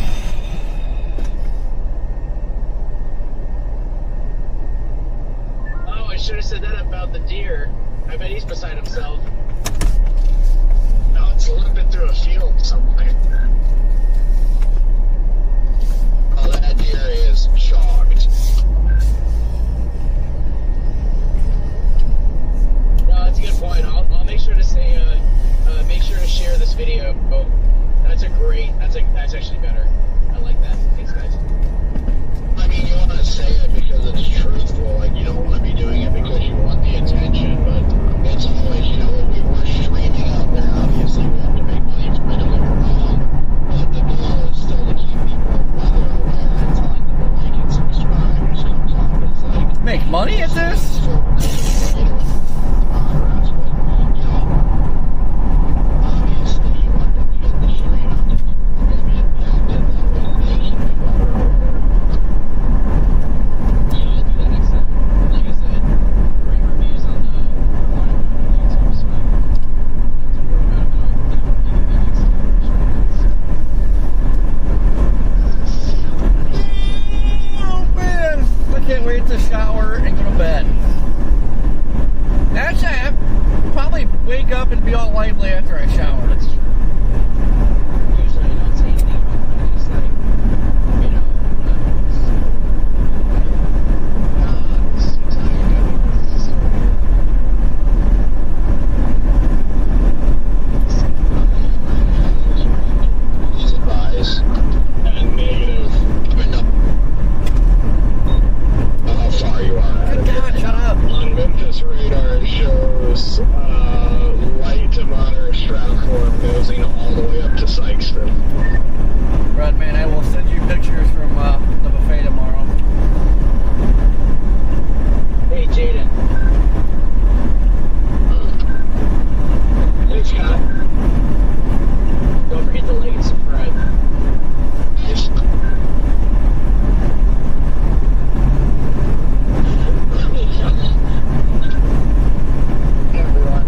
Oh, I should have said that about the deer. I bet he's beside himself. Now it's limping through a field somewhere. Oh, that deer is shocked. No, that's a good point. I'll make sure to say, make sure to share this video. Oh, that's actually better. I like that. Thanks, guys. I mean, you want to say it because it's truthful, like you don't want to be doing it because you want the attention, but it's always, you know, we're streaming out there, obviously we have to make money from it, don't get me wrong, but the goal is still to keep people weather aware and telling them to like and subscribe. It just comes off as like... Make money at this? Obviously, you want them to get the stream out to people who are going to be impacted, that way they can be weather aware. Yeah, I'll do that next time. Like I said, rate reviews on the YouTube, so I don't have to worry about it, but I'll definitely do that next time. Oh man, I can't wait to shower and go to bed. Actually, I'll probably wake up and be all lively after I shower. That's true. Usually I don't say anything, but I just like, you know, I'm so tired. This is so Please advise. and negative. I know how far you are out Good of it. God, shut up. On Memphis radar, it shows light to moderate stratform nosing all the way up to Sykeston. Redman, I will send you pictures from the buffet tomorrow. Hey, Jaden. Hey, Scott. Don't forget to like and subscribe. Yes. Everyone.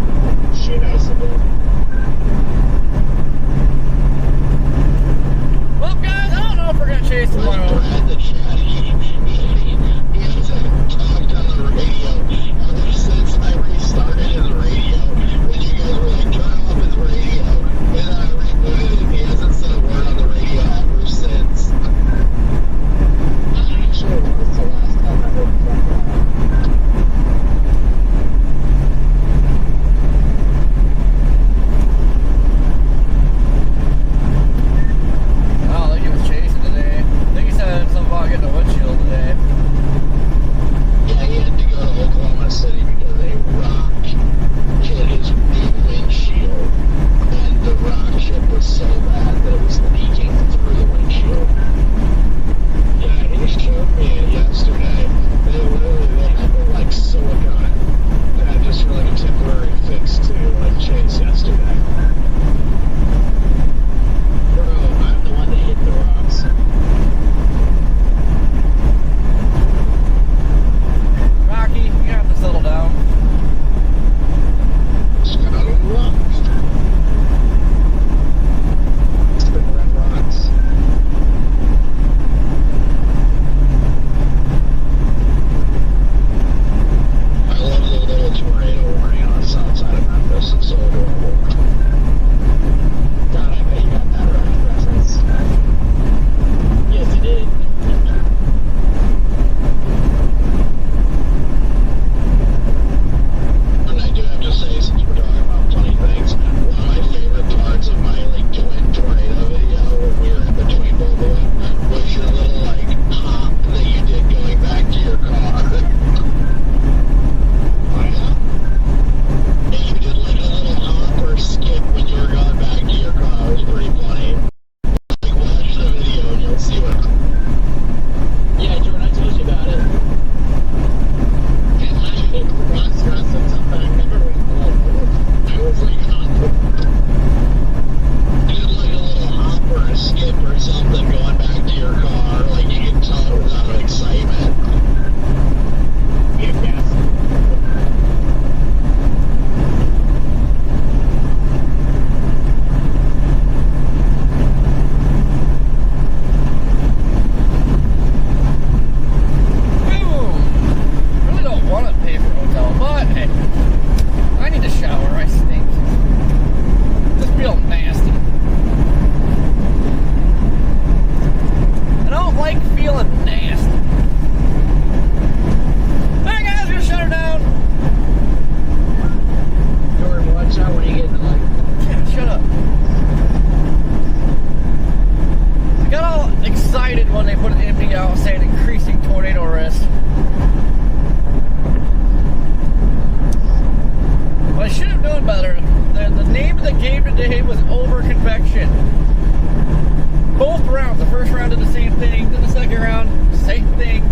action. Both rounds. The first round did the same thing. Then the second round, same thing.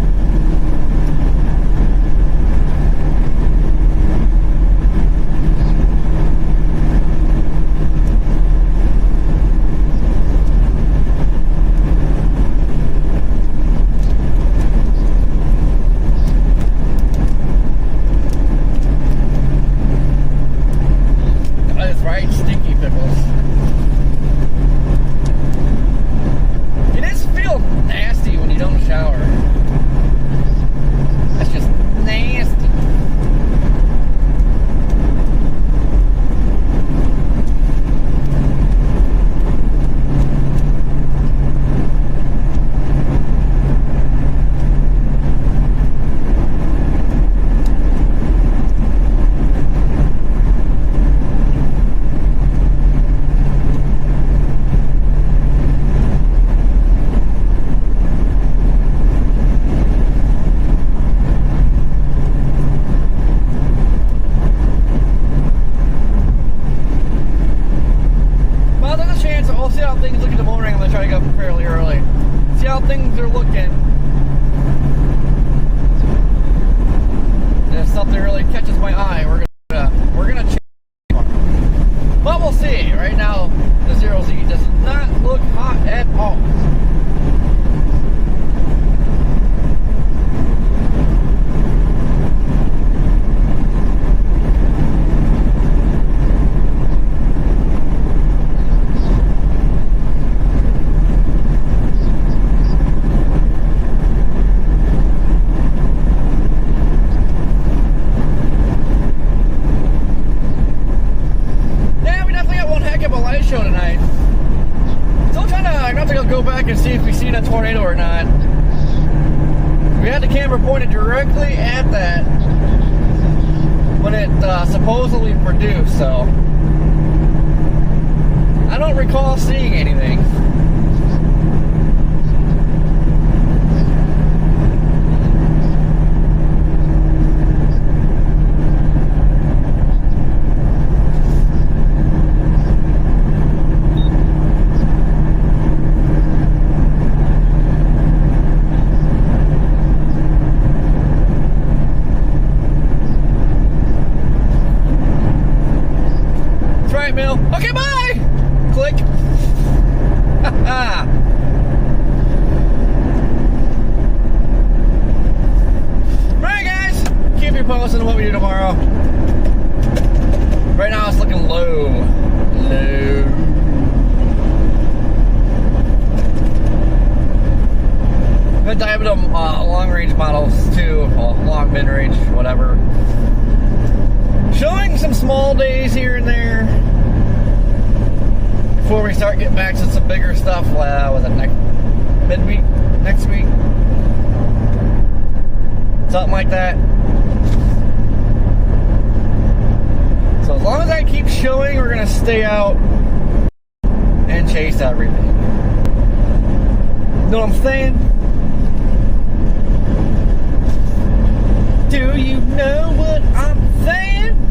That's right, stinky pickles. It does feel nasty when you don't shower. That's just nasty. We'll see how things look in the morning. I'm going to try to get up fairly early. See how things are looking. If something really catches my eye, we're gonna change tomorrow. But we'll see. Right now, the 0Z does not look hot at all. Show tonight. Still trying to, I'm going to have to go back and see if we've seen a tornado or not. We had the camera pointed directly at that when it supposedly produced, so I don't recall seeing anything. Mill. Okay, bye! Click. Alright, guys. Keep you posted on what we do tomorrow. Right now, it's looking low. Low. Been diving to long-range models, too. Well, long, mid-range, whatever. Showing some small days here and there. Before we start getting back to some bigger stuff, was it midweek, next week? Something like that. So as long as that keeps showing, we're going to stay out and chase everything. Know what I'm saying? Do you know what I'm saying?